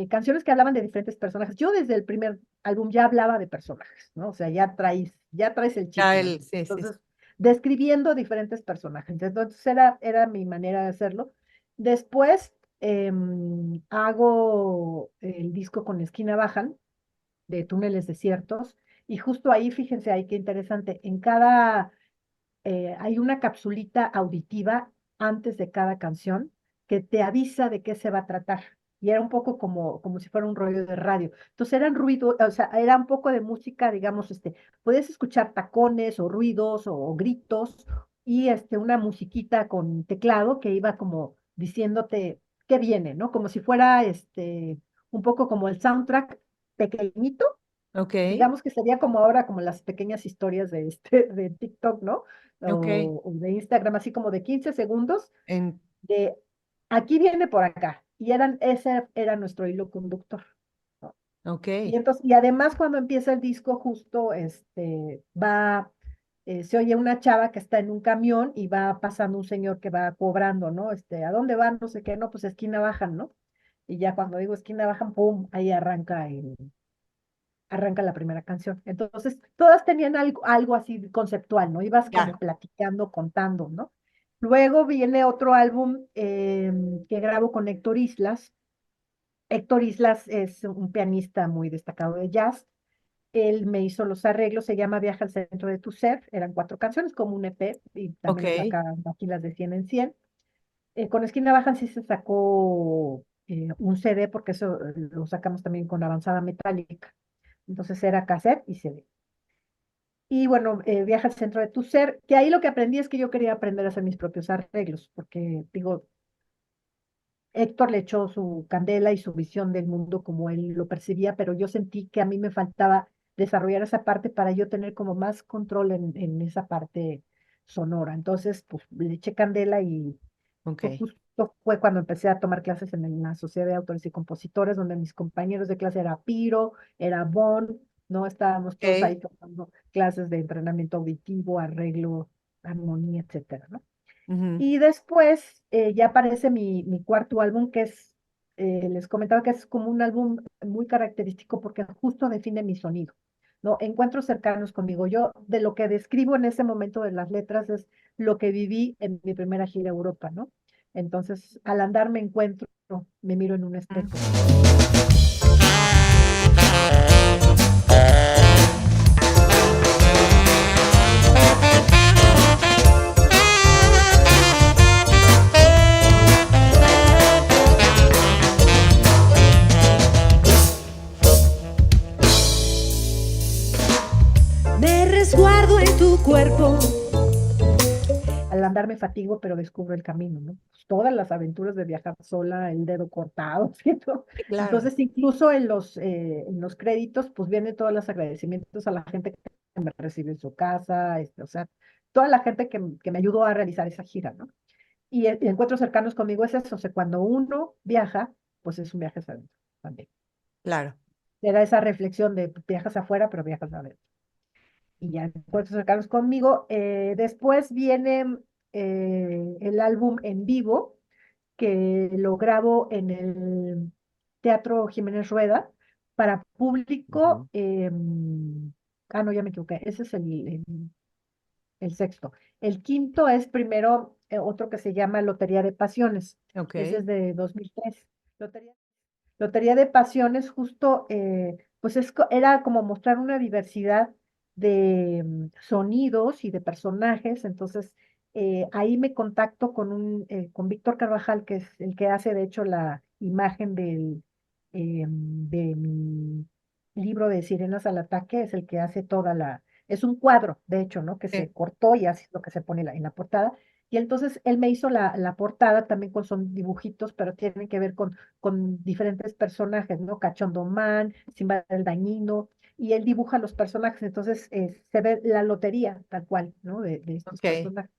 canciones que hablaban de diferentes personajes. Yo desde el primer álbum ya hablaba de personajes, ¿no? O sea, ya traes el chip, ¿no? Sí, sí, sí. Entonces, describiendo diferentes personajes. Entonces, era mi manera de hacerlo. Después, hago el disco con Esquina Bajan, de Túneles Desiertos, y justo ahí, fíjense, ahí qué interesante, hay una capsulita auditiva antes de cada canción que te avisa de qué se va a tratar. Y era un poco como si fuera un rollo de radio. Entonces eran ruidos, o sea, era un poco de música, digamos, podías escuchar tacones o ruidos o gritos y una musiquita con teclado que iba como diciéndote qué viene, ¿no? Como si fuera un poco como el soundtrack pequeñito, Ok, digamos que sería como ahora, como las pequeñas historias de TikTok, ¿no? ok. O de Instagram, así como de 15 segundos, En, de aquí viene por acá. Y ese era nuestro hilo conductor, ¿no? ok. Y además cuando empieza el disco, justo se oye una chava que está en un camión y va pasando un señor que va cobrando, ¿no? ¿A dónde van? No sé qué, no, pues esquina bajan, ¿no? Y ya cuando digo esquina bajan, pum, ahí arranca la primera canción. Entonces, todas tenían algo así conceptual, ¿no? Ibas como Ya. platicando, contando, ¿no? Luego viene otro álbum que grabo con Héctor Islas. Héctor Islas es un pianista muy destacado de jazz. Él me hizo los arreglos, se llama Viaja al centro de tu ser. Eran 4 canciones, como un EP, y Ok. también le sacaban aquí las de 100 en 100. Con Esquina Bajan sí se sacó un CD, porque eso lo sacamos también con Avanzada Metálica. Entonces era cassette y CD. Y bueno, Viaja al centro de tu ser, que ahí lo que aprendí es que yo quería aprender a hacer mis propios arreglos, porque digo, Héctor le echó su candela y su visión del mundo como él lo percibía, pero yo sentí que a mí me faltaba desarrollar esa parte para yo tener como más control en esa parte sonora. Entonces, pues le eché candela y Ok. justo fue cuando empecé a tomar clases en la Sociedad de Autores y Compositores, donde mis compañeros de clase era Piro, era Bon, ¿no? Estábamos todos ahí Ok. tomando clases de entrenamiento auditivo, arreglo, armonía, etcétera, ¿no? Ujú. Y después ya aparece mi cuarto álbum, les comentaba que es como un álbum muy característico porque justo define mi sonido, ¿no? Encuentros cercanos conmigo. Yo de lo que describo en ese momento de las letras es lo que viví en mi primera gira a Europa, ¿no? Entonces, al andar me encuentro, me miro en un espejo. Me resguardo en tu cuerpo. Al andar me fatigo, pero descubro el camino, ¿no? Pues, todas las aventuras de viajar sola, el dedo cortado, ¿cierto? Sí, claro. Entonces, incluso en los créditos, pues vienen todos los agradecimientos a la gente que me recibió en su casa, o sea, toda la gente que me ayudó a realizar esa gira, ¿no? Y encuentros cercanos conmigo es eso, o sea, cuando uno viaja, pues es un viaje hacia adentro también. Claro. Era esa reflexión de viajas afuera, pero viajas adentro. Y ya encuentros cercanos conmigo. Después viene el álbum en vivo, que lo grabo en el Teatro Jiménez Rueda para público. Ujú. No, ya me equivoqué. Ese es el sexto. El quinto es primero otro que se llama Lotería de Pasiones. Ese Ok. es de 2003. Lotería, Lotería de Pasiones, justo, pues era como mostrar una diversidad de sonidos y de personajes. Entonces, ahí me contacto con Víctor Carvajal, que es el que hace, de hecho, la imagen de mi libro de Sirenas al Ataque, es el que hace es un cuadro, de hecho, ¿no? Que se Sí. cortó y así es lo que se pone en la portada. Y entonces él me hizo la portada también son dibujitos, pero tienen que ver con diferentes personajes, ¿no? Cachondo Man, Simba el Dañino, y él dibuja los personajes, entonces se ve la lotería tal cual, ¿no? De estos Ok. personajes.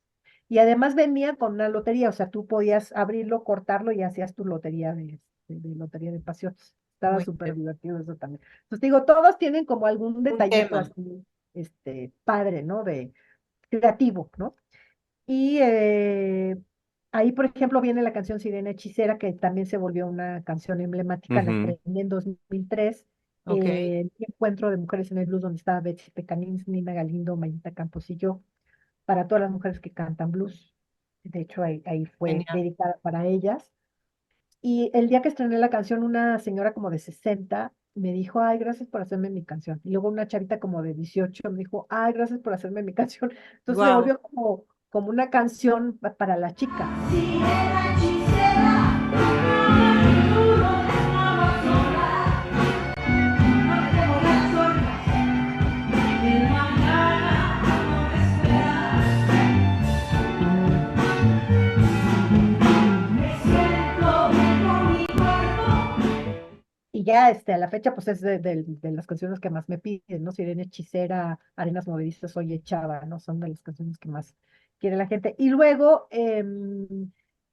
Y además venía con una lotería, o sea, tú podías abrirlo, cortarlo y hacías tu lotería de lotería de pasiones. Estaba Muy súper bien. divertido eso también. Entonces digo, todos tienen como algún Un detallito tema. así, padre, ¿no? De creativo, ¿no? Y ahí, por ejemplo, viene la canción Sirena Hechicera, que también se volvió una canción emblemática, la Ujú. estrené en 2003, Ok. el encuentro de mujeres en el blues, donde estaba Betsy Pecanins, Nina Galindo, Mayita Campos y yo, para todas las mujeres que cantan blues. De hecho, ahí fue Genial. dedicada para ellas. Y el día que estrené la canción, una señora como de 60 me dijo, ay, gracias por hacerme mi canción. Y luego una chavita como de 18 me dijo, ay, gracias por hacerme mi canción. Entonces se Wow. volvió como una canción para las chicas, ¿no? Y ya a la fecha, pues es de las canciones que más me piden, ¿no? Sirena Hechicera, Arenas Movedizas, Oye Chava, ¿no? Son de las canciones que más quiere la gente. Y luego,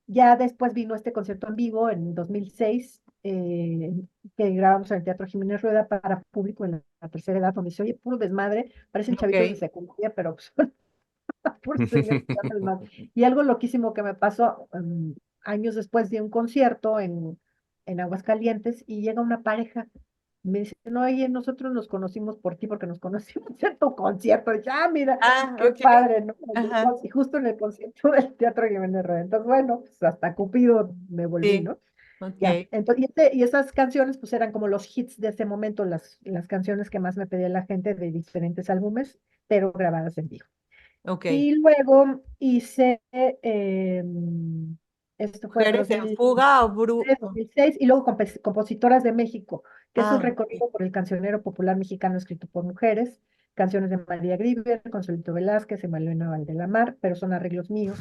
ya después vino este concierto en vivo en 2006, que grabamos en el Teatro Jiménez Rueda para público en la tercera edad, donde se oye puro desmadre, parecen chavitos de Ok. secundaria, pero pues, puro señor echando el desmadre. Y algo loquísimo que me pasó, años después de un concierto en Aguascalientes y llega una pareja. Me dice, no, oye, nosotros nos conocimos por ti porque nos conocimos en tu concierto. Y dije, ah, mira, Ah, qué ok. padre, ¿no? Ajá. Y justo en el concierto del Teatro Jiménez Rueda. Entonces, bueno, pues hasta Cupido me volví, Sí. ¿no? Ok. Ya, entonces, y esas canciones pues eran como los hits de ese momento, las canciones que más me pedía la gente de diferentes álbumes, pero grabadas en vivo. Ok. Y luego hice, esto fue Mujeres en fuga o 2006, y luego Compositoras de México, que es un Ah, ok. recorrido por el cancionero popular mexicano escrito por mujeres, canciones de María Grieber, Consuelito Velázquez, Emalena Valdelamar, pero son arreglos míos.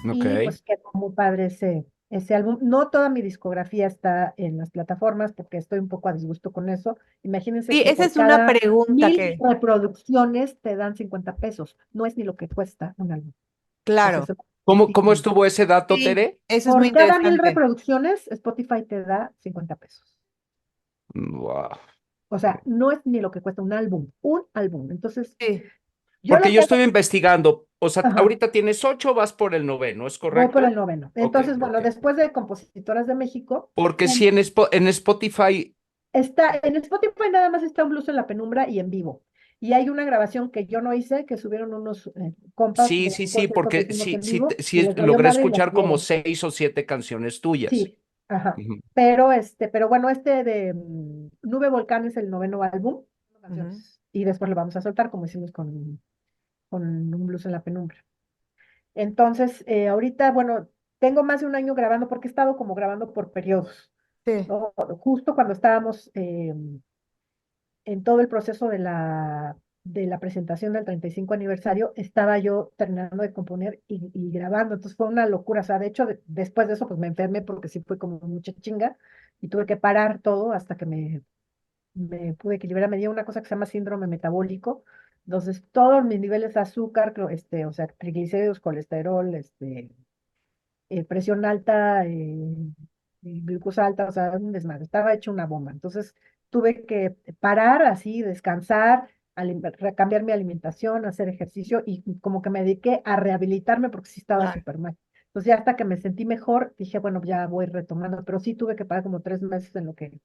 Ok. Y pues quedó muy padre ese álbum. No toda mi discografía está en las plataformas porque estoy un poco a disgusto con eso. Imagínense Sí, que esa por es una cada pregunta 1000 reproducciones te dan 50 pesos. No es ni lo que cuesta un álbum. O sea, claro. es ¿Cómo muchísimo. estuvo ese dato, Sí, Tere? eso es muy Por cada 1000 interesante. reproducciones, Spotify te da 50 pesos. Wow. O sea, no es ni lo que cuesta un álbum, un álbum. Entonces, Sí. yo Porque lo yo que hago, estoy investigando, o sea, ajá, ahorita tienes 8, vas por el noveno, ¿es voy por el correcto? noveno. Ok, Entonces, bueno, ok. después de Compositoras de México, Porque si en Spotify, en Spotify nada más está un blues en la penumbra y en vivo. Y hay una grabación que yo no hice, que subieron unos compas sí, de sí, un sí, concierto que porque hicimos sí, en sí, vivo y sí les valió logré madre y la escuchar como subieron. 6 o 7 canciones tuyas. Sí, ajá. Ujú. Pero bueno, este de Nube Volcán es el noveno álbum, Ujú. canciones, y después lo vamos a soltar como hicimos con un blues en la penumbra. Entonces, ahorita, bueno, tengo más de un año grabando porque he estado como grabando por periodos, Sí. ¿no? Justo cuando estábamos en todo el proceso de la presentación del 35 aniversario, estaba yo terminando de componer y grabando, entonces fue una locura, o sea, de hecho, después de eso, pues me enfermé porque sí fue como mucha chinga y tuve que parar todo hasta que me pude equilibrar, me dio una cosa que se llama síndrome metabólico, entonces todos mis niveles de azúcar, o sea, triglicéridos, colesterol, presión alta, glucosa alta, o sea, un desmadre, estaba hecho una bomba. Entonces tuve que parar así, descansar, cambiar mi alimentación, hacer ejercicio y como que me dediqué a rehabilitarme porque sí estaba Claro. súper mal. Entonces ya hasta que me sentí mejor, dije, bueno, ya voy retomando, pero sí tuve que parar como 3 meses en lo que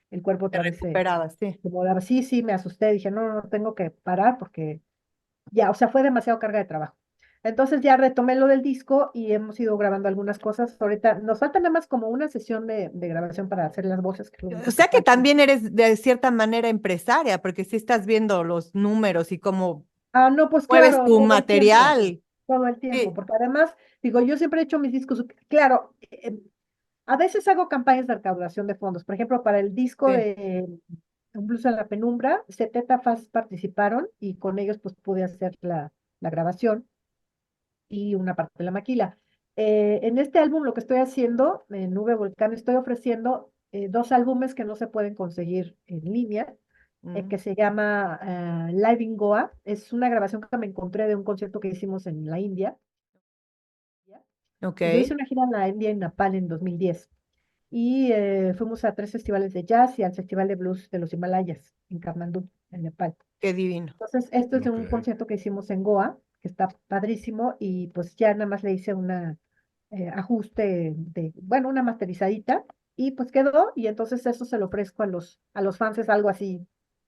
el cuerpo Te otra vez se recuperabas, sí. acomodaba. Sí, sí, me asusté, dije, no, no, tengo que parar porque ya, o sea, fue demasiado carga de trabajo. Entonces ya retomé lo del disco y hemos ido grabando algunas cosas. Ahorita nos falta nada más como una sesión de grabación para hacer las voces, que es lo O único que sea que falta. también eres de cierta manera empresaria, porque si estás viendo los números y cómo Ah, no, pues mueves claro, tu material. todo el tiempo, Sí, porque además, digo, yo siempre he hecho mis discos, claro, a veces hago campañas de recaudación de fondos. Por ejemplo, para el disco sí. de Un Blues en la Penumbra, 70 fans participaron y con ellos pues pude hacer la grabación y una parte de la maquila. En este álbum lo que estoy haciendo, en Nube Volcán, estoy ofreciendo 2 álbumes que no se pueden conseguir en línea, que se llama Live in Goa. Es una grabación que me encontré de un concierto que hicimos en la India. Ok, Yo hice una gira en la India, en Nepal, en 2010. Y fuimos a 3 festivales de jazz y al Festival de Blues de los Himalayas, en Kathmandú, en Nepal. qué divino. Entonces, esto es de un Ok. concierto que hicimos en Goa, que está padrísimo, y pues ya nada más le hice una ajuste bueno, una masterizadita, y pues quedó, y entonces eso se lo ofrezco a los fans, es algo así,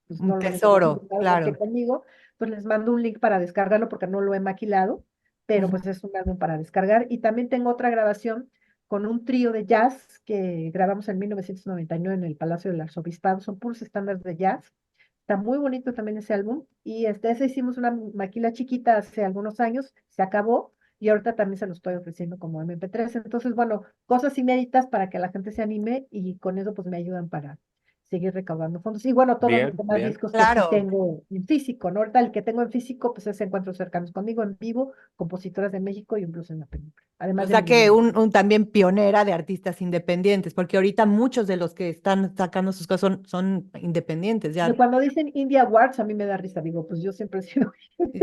pues Un no lo van a entender, tesoro, algo así claro. conmigo, pues les mando un link para descargarlo porque no lo he maquilado, pero Ujú. pues es un álbum para descargar, y también tengo otra grabación con un trío de jazz que grabamos en 1999 en el Palacio del Arzobispado, son puros estándares de jazz. Está muy bonito también ese álbum. Y ese hicimos una maquila chiquita hace algunos años, se acabó y ahorita también se lo estoy ofreciendo como MP3. Entonces, bueno, cosas inéditas para que la gente se anime y con eso pues me ayudan para seguir recaudando fondos. Y bueno, todos los Bien, demás bien. discos que sí Claro. tengo en físico, ¿no? Ahorita el que tengo en físico pues es Encuentros Cercanos conmigo en vivo, Compositoras de México y un blues en la película, O además de sea mi que libro. un también pionera de artistas independientes, porque ahorita muchos de los que están sacando sus cosas son independientes, De ya. cuando dicen India Awards, a mí me da risa, digo, pues yo siempre he sido.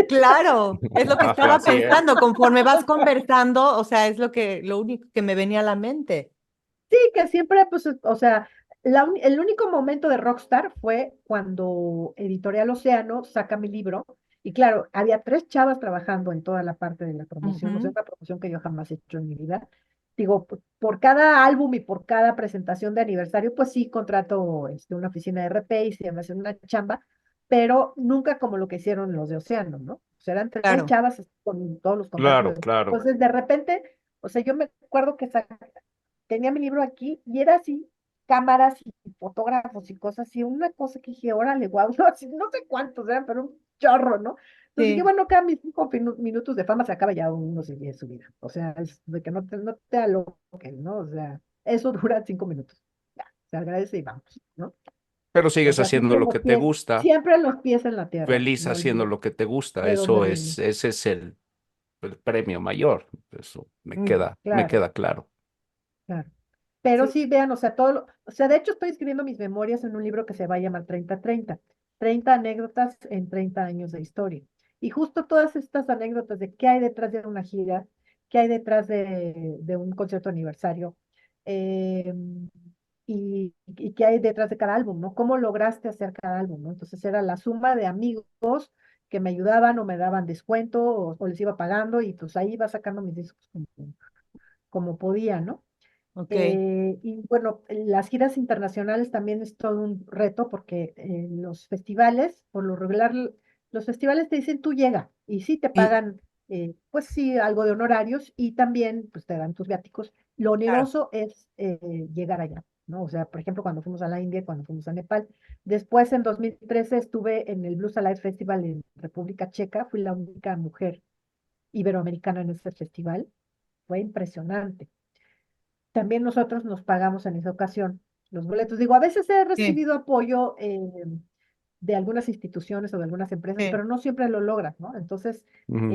Claro, es lo que estaba Así es. pensando, conforme vas conversando, o sea, es lo único que me venía a la mente. Sí, que siempre, pues, o sea, el único momento de rockstar fue cuando Editorial Océano saca mi libro. Y claro, había 3 chavas trabajando en toda la parte de la promoción, o sea, Ujú. una promoción que yo jamás he hecho en mi vida. Digo, por cada álbum y por cada presentación de aniversario, pues sí contrato una oficina de RP y se me hace una chamba, pero nunca como lo que hicieron los de Océano, ¿no? O sea, eran tres Claro, chavas con todos los contactos. Claro, claro. Entonces, de repente, o sea, yo me acuerdo que tenía mi libro aquí y era así, cámaras y fotógrafos y cosas así, una cosa que dije, órale, guau, no, no sé cuántos eran, pero un chorro, ¿no? Entonces dije, sí. bueno, cada mis 5 minutos de fama se acaba ya uno sigue su vida. O sea, es de que no te aloques, ¿no? O sea, eso dura 5 minutos. Ya, se agradece y vamos, ¿no? Pero O sigues sea, haciendo lo que te gusta, siempre los pies en la tierra, feliz no haciendo olvides lo que te gusta. de dónde Eso vienes. es, ese es el premio mayor. Eso me Claro, queda claro. claro. Pero Sí. sí, vean, o sea, o sea, de hecho estoy escribiendo mis memorias en un libro que se va a llamar 30-30 anécdotas en 30 años de historia. Y justo todas estas anécdotas de qué hay detrás de una gira, qué hay detrás de un concierto aniversario, eh, y qué hay detrás de cada álbum, ¿no? ¿Cómo lograste hacer cada álbum, ¿no? Entonces era la suma de amigos que me ayudaban o me daban descuento o les iba pagando y pues ahí iba sacando mis discos como podía, ¿no? Ok. Y bueno, las giras internacionales también es todo un reto porque los festivales, por lo regular, los festivales te dicen tú llega y sí te Y pagan, pues sí, algo de honorarios y también pues te dan tus viáticos. Lo claro, oneroso es llegar allá, ¿no? O sea, por ejemplo, cuando fuimos a la India, cuando fuimos a Nepal. Después, en 2013, estuve en el Blues Alive Festival en República Checa. Fui la única mujer iberoamericana en ese festival. Fue impresionante. También nosotros nos pagamos en esa ocasión los boletos. Digo, a veces he sí, recibido apoyo de algunas instituciones o de algunas empresas, sí. pero no siempre lo logras, ¿no? Entonces, Ujú.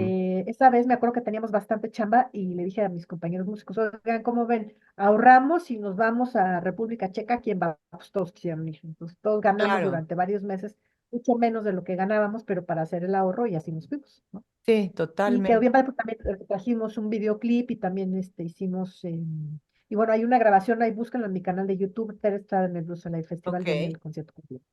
esa vez me acuerdo que teníamos bastante chamba y le dije a mis compañeros músicos, oigan, ¿cómo ven? Ahorramos y nos vamos a República Checa, ¿quién va? Pues todos quisieron ir. Entonces, todos ganamos Claro, durante varios meses, mucho menos de lo que ganábamos, pero para hacer el ahorro y así nos fuimos, ¿no? sí, Y quedó totalmente. bien padre porque también trajimos un videoclip y también hicimos, y bueno, hay una grabación ahí, búsquenlo en mi canal de YouTube, Tere Estrada en el Blues Live Festival, Ok. viene el concierto completo,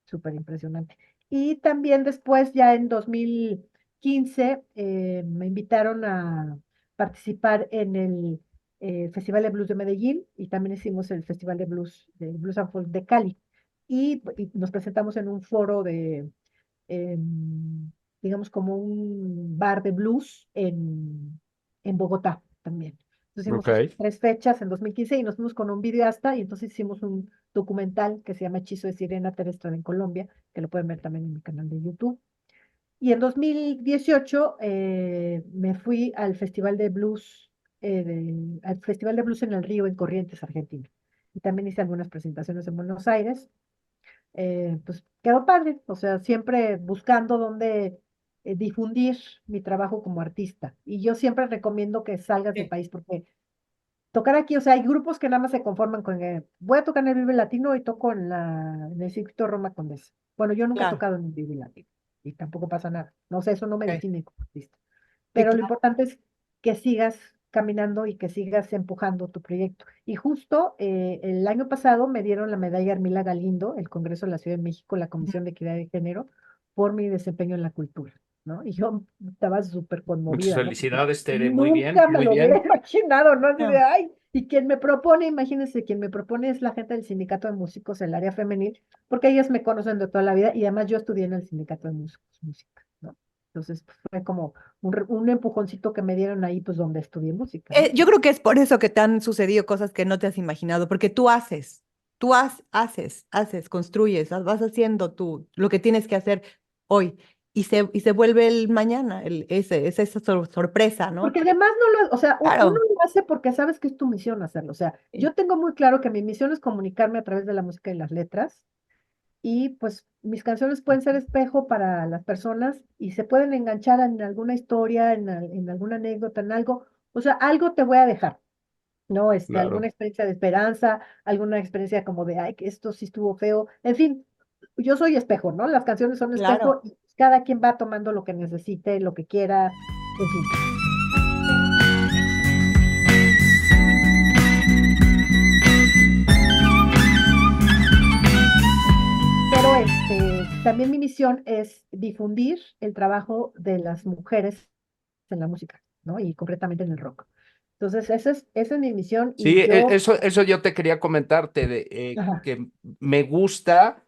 súper impresionante. Y también después, ya en 2015, me invitaron a participar en el Festival de Blues de Medellín y también hicimos el Festival de Blues and Folk de Cali. Y nos presentamos en un foro em, digamos, como un bar de blues en Bogotá también. Entonces hicimos esas Ok. 3 fechas en 2015 y nos fuimos con un videoasta y entonces hicimos un documental que se llama Hechizo de Sirena Terrestre en Colombia, que lo pueden ver también en mi canal de YouTube. Y en 2018 me fui al Festival de Blues en el Río, en Corrientes, Argentina. Y también hice algunas presentaciones en Buenos Aires. Pues quedó padre, o sea, siempre buscando dónde difundir mi trabajo como artista. Y yo siempre recomiendo que salgas del Sí. país porque tocar aquí, o sea, hay grupos que nada más se conforman con voy a tocar en el Vive Latino y toco en el circuito Roma Condesa. Bueno, yo nunca he Claro, tocado en el Vive Latino y tampoco pasa nada. No sé, eso no me ok. define como artista. Sí, Pero lo claro. importante es que sigas caminando y que sigas empujando tu proyecto. Y justo el año pasado me dieron la medalla Armila Galindo, el Congreso de la Ciudad de México, la Ujú. Comisión de Equidad de Género, por mi desempeño en la cultura, ¿no? Y yo estaba súper Muchas conmovida, ¿no? Porque felicidades, Tere. Muy bien, nunca me muy lo hubiera bien. imaginado, ¿no? Así de, No. ay, y quien me propone, imagínense, quien me propone es la gente del Sindicato de Músicos, el área femenil, porque ellas me conocen de toda la vida y además yo estudié en el Sindicato de Músicos, música, ¿no? Entonces pues, fue como un empujoncito que me dieron ahí, pues donde estudié música, ¿no? Yo creo que es por eso que te han sucedido cosas que no te has imaginado, porque haces, construyes, vas haciendo tú lo que tienes que hacer hoy y se vuelve el mañana, esa sorpresa, ¿no? Porque además no lo, o sea, uno Claro. lo hace porque sabes que es tu misión hacerlo. O sea, Sí. yo tengo muy claro que mi misión es comunicarme a través de la música y las letras. Y pues mis canciones pueden ser espejo para las personas y se pueden enganchar en alguna historia, en alguna anécdota, en algo. O sea, algo te voy a dejar, ¿no? Alguna Claro. experiencia de esperanza, alguna experiencia como de, ay, que esto sí estuvo feo. En fin, yo soy espejo, ¿no? Las canciones son Claro. espejo y cada quien va tomando lo que necesite, lo que quiera, en fin. Pero también mi misión es difundir el trabajo de las mujeres en la música, ¿no? Y concretamente en el rock. Entonces, esa es mi misión Sí, y yo, eso yo te quería comentarte, ajá, que me gusta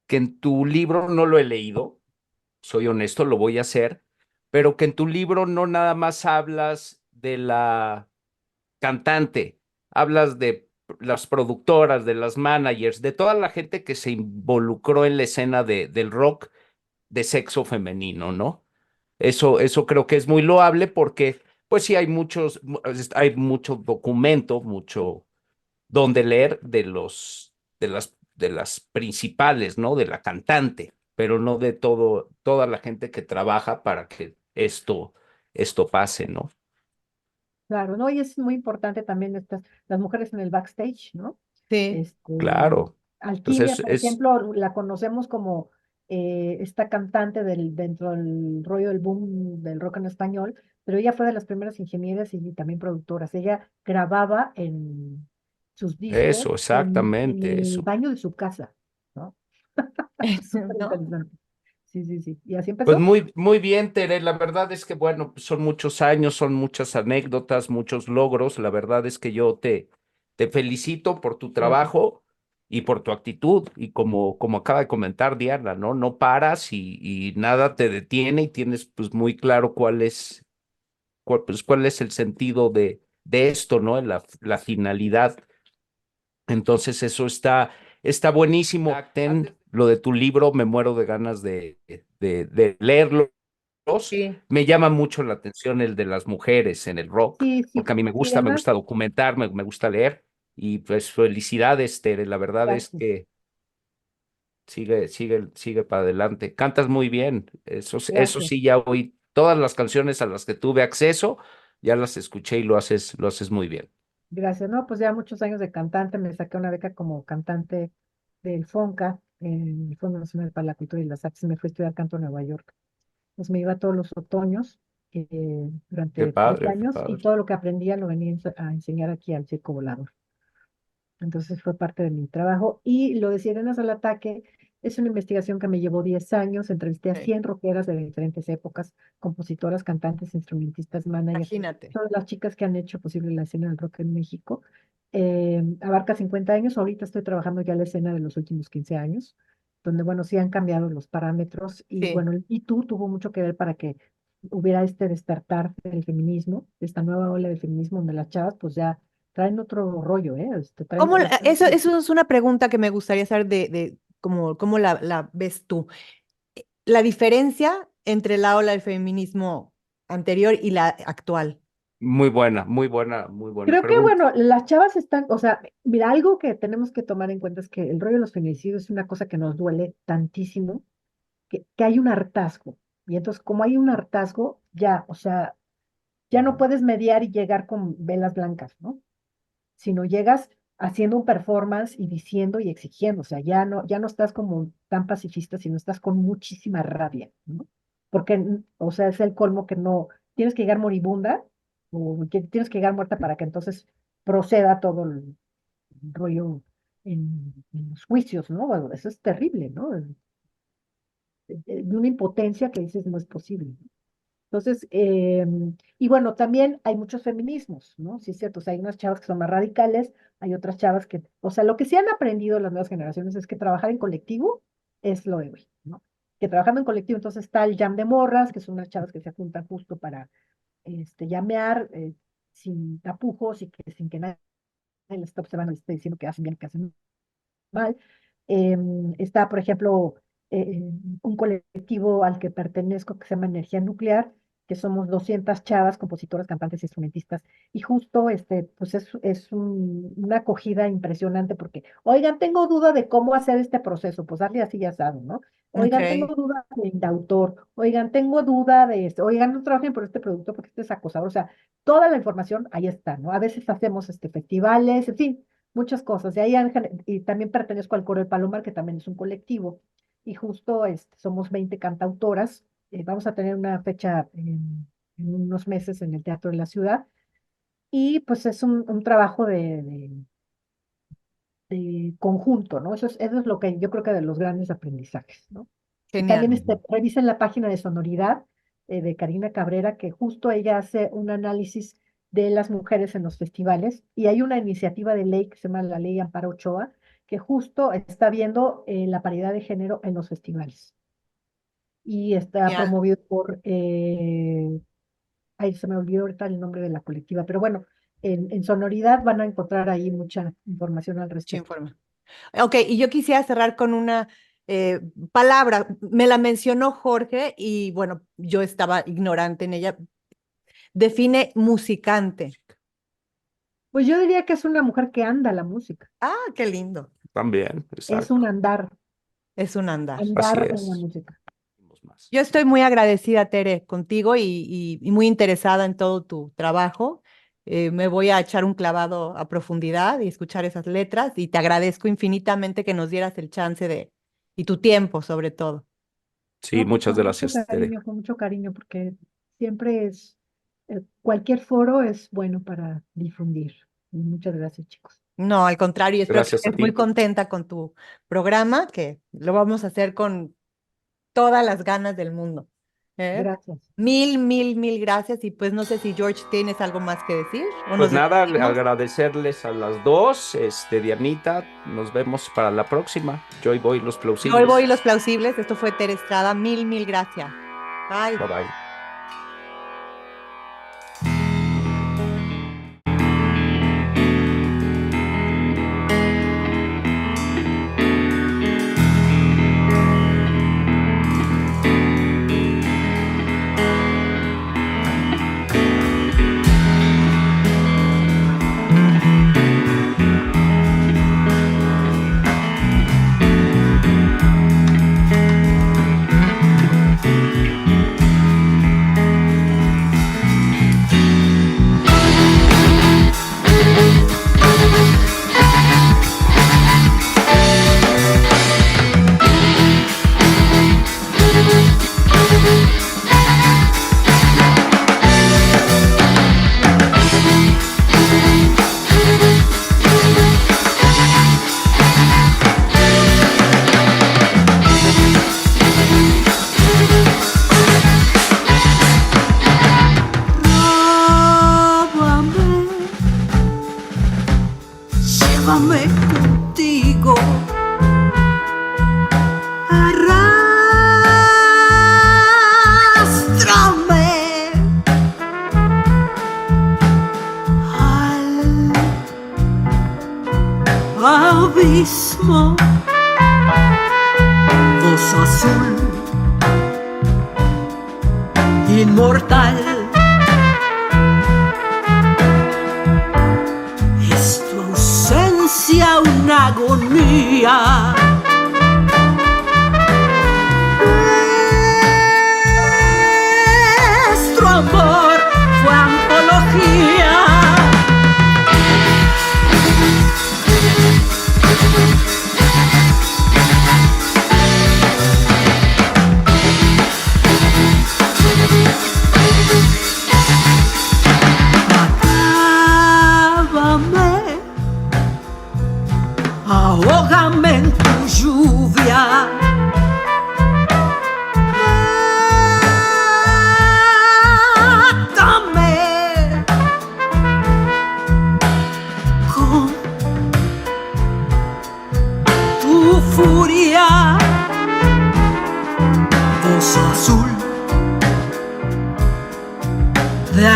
que en tu libro, no lo he leído, soy honesto, lo voy a hacer, pero que en tu libro no nada más hablas de la cantante, hablas de las productoras, de las managers, de toda la gente que se involucró en la escena del rock de sexo femenino, ¿no? Eso creo que es muy loable porque, pues sí, hay mucho documento, mucho donde leer de las principales, ¿no? De la cantante, pero no de toda la gente que trabaja para que esto pase, ¿no? claro, ¿no? Y es muy importante también las mujeres en el backstage, ¿no? Sí. Este, Claro. Alquimia, Entonces por ejemplo, la conocemos como esta cantante dentro del rollo del boom del rock en español, pero ella fue de las primeras ingenieras y también productoras. Ella grababa en sus discos eso, en exactamente, el eso. baño de su casa, ¿no? Súper ¿No? interesante. Sí, sí, sí. Y así Pues empezó. muy, muy bien, Tere. La verdad es que, bueno, pues son muchos años, son muchas anécdotas, muchos logros. La verdad es que yo te felicito por tu Gracias. trabajo y por tu actitud. Y como acaba de comentar Diana, ¿no? No paras y nada te detiene y tienes pues muy claro cuál es el sentido de esto, ¿no? La finalidad. Entonces, eso está buenísimo. Lo de tu libro, me muero de ganas de leerlo. Sí. Me llama mucho la atención el de las mujeres en el rock, Sí, porque sí. a mí me Y gusta, me además, gusta documentar, me gusta leer. Y pues felicidades, Tere. La verdad es gracias. que sigue para adelante. Cantas muy bien. Eso Gracias. sí, ya oí todas las canciones a las que tuve acceso, ya las escuché y lo haces muy bien. Gracias. No, pues ya muchos años de cantante, me saqué una beca como cantante del FONCA, el Fondo Nacional para la Cultura y las Artes, y me fui a estudiar canto a Nueva York. Pues me iba todos los otoños Qué durante tres padre, qué años y padre. todo lo que aprendía lo venía a enseñar aquí al Circo Volador. Entonces fue parte de mi trabajo. Y lo de Sirenas al Ataque es una investigación que me llevó 10 años. Entrevisté a Sí. 100 rockeras de diferentes épocas, compositoras, cantantes, instrumentistas, managers, Imagínate. todas las chicas que han hecho posible la escena del rock en México. Abarca 50 años. Ahorita estoy trabajando ya la escena de los últimos 15 años, donde, bueno, sí han cambiado los parámetros. Y Sí. bueno, el Me Too tuvo mucho que ver para que hubiera este despertar del feminismo, esta nueva ola del feminismo, donde las chavas, pues ya traen otro rollo, ¿eh? ¿Cómo eso es una pregunta que me gustaría saber de cómo la ves tú? La diferencia entre la ola del feminismo anterior y la actual. Muy buena, muy buena Creo que, pregunta. bueno, las chavas están, o sea, mira, algo que tenemos que tomar en cuenta es que el rollo de los feminicidios es una cosa que nos duele tantísimo, que hay un hartazgo. Y entonces, como hay un hartazgo, ya, o sea, ya no puedes mediar y llegar con velas blancas, ¿no? Sino llegas haciendo un performance y diciendo y exigiendo, o sea, ya no estás como tan pacifista, sino estás con muchísima rabia, ¿no? Porque, o sea, es el colmo que no, tienes que llegar moribunda o que tienes que llegar muerta para que entonces proceda todo el rollo en los juicios, ¿no? Bueno, eso es terrible, ¿no? De una impotencia que dices no es posible. Entonces, y bueno, también hay muchos feminismos, ¿no? Sí, es cierto, o sea, hay unas chavas que son más radicales, hay otras chavas que, o sea, lo que sí han aprendido las nuevas generaciones es que trabajar en colectivo es lo de hoy, ¿no? Que trabajando en colectivo, entonces está el jam de morras, que son unas chavas que se juntan justo para, llamear, sin tapujos y que sin que nadie les esté observando y esté diciendo que hacen bien, que hacen mal. Está, por ejemplo, un colectivo al que pertenezco que se llama Energía Nuclear, que somos 200 chavas, compositoras, cantantes, instrumentistas, y justo pues una acogida impresionante porque, oigan, tengo duda de cómo hacer este proceso, pues darle así ya saben, ¿no? Oigan, tengo Ok, duda de autor, oigan, tengo duda de esto, oigan, no trabajen por este producto porque este es acosador, o sea, toda la información ahí está, ¿no? A veces hacemos festivales, en fin, muchas cosas. Y también pertenezco al Coro del Palomar, que también es un colectivo. Y justo somos 20 cantautoras. Vamos a tener una fecha en unos meses en el Teatro de la Ciudad. Y pues es un trabajo de conjunto, ¿no? Eso es lo que yo creo que de los grandes aprendizajes, ¿no? Y también genial. revisen la página de Sonoridad de Karina Cabrera, que justo ella hace un análisis de las mujeres en los festivales, y hay una iniciativa de ley que se llama la Ley Amparo Ochoa, que justo está viendo la paridad de género en los festivales. Y está Genial. promovido por, ahí se me olvidó ahorita el nombre de la colectiva, pero bueno, en Sonoridad van a encontrar ahí mucha información al Mucha respecto. información. Ok, y yo quisiera cerrar con una palabra. Me la mencionó Jorge y bueno, yo estaba ignorante en ella. Define musicante. Pues yo diría que es una mujer que anda la música, Ah, qué lindo. También, es un exacto. Es un andar. Así andar en la es. música. Más. Yo estoy muy agradecida, Tere, contigo y muy interesada en todo tu trabajo. Me voy a echar un clavado a profundidad y escuchar esas letras y te agradezco infinitamente que nos dieras el chance y tu tiempo sobre todo. Sí, No, pues muchas gracias, Tere. con mucho cariño, porque siempre cualquier foro es bueno para difundir. Y muchas gracias, chicos. No, al contrario, espero que Gracias a estés muy ti. contenta con tu programa, que lo vamos a hacer con todas las ganas del mundo. ¿Eh? Gracias. Mil, mil, mil gracias. Y pues no sé si George tienes algo más que decir o Pues nos nada, despedimos. agradecerles a las dos, Dianita, nos vemos para la próxima. Yo hoy voy los Yo hoy plausibles. voy los plausibles. Esto fue Tere Estrada. Mil, mil gracias. Bye. Bye bye. Llévame contigo, arrástrame al abismo, voz azul, inmortal. Una agonía.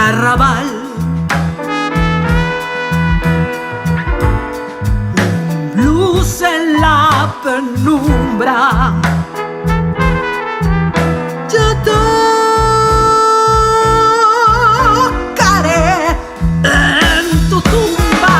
arrabal. Luz en la penumbra. Yo tocaré en tu tumba.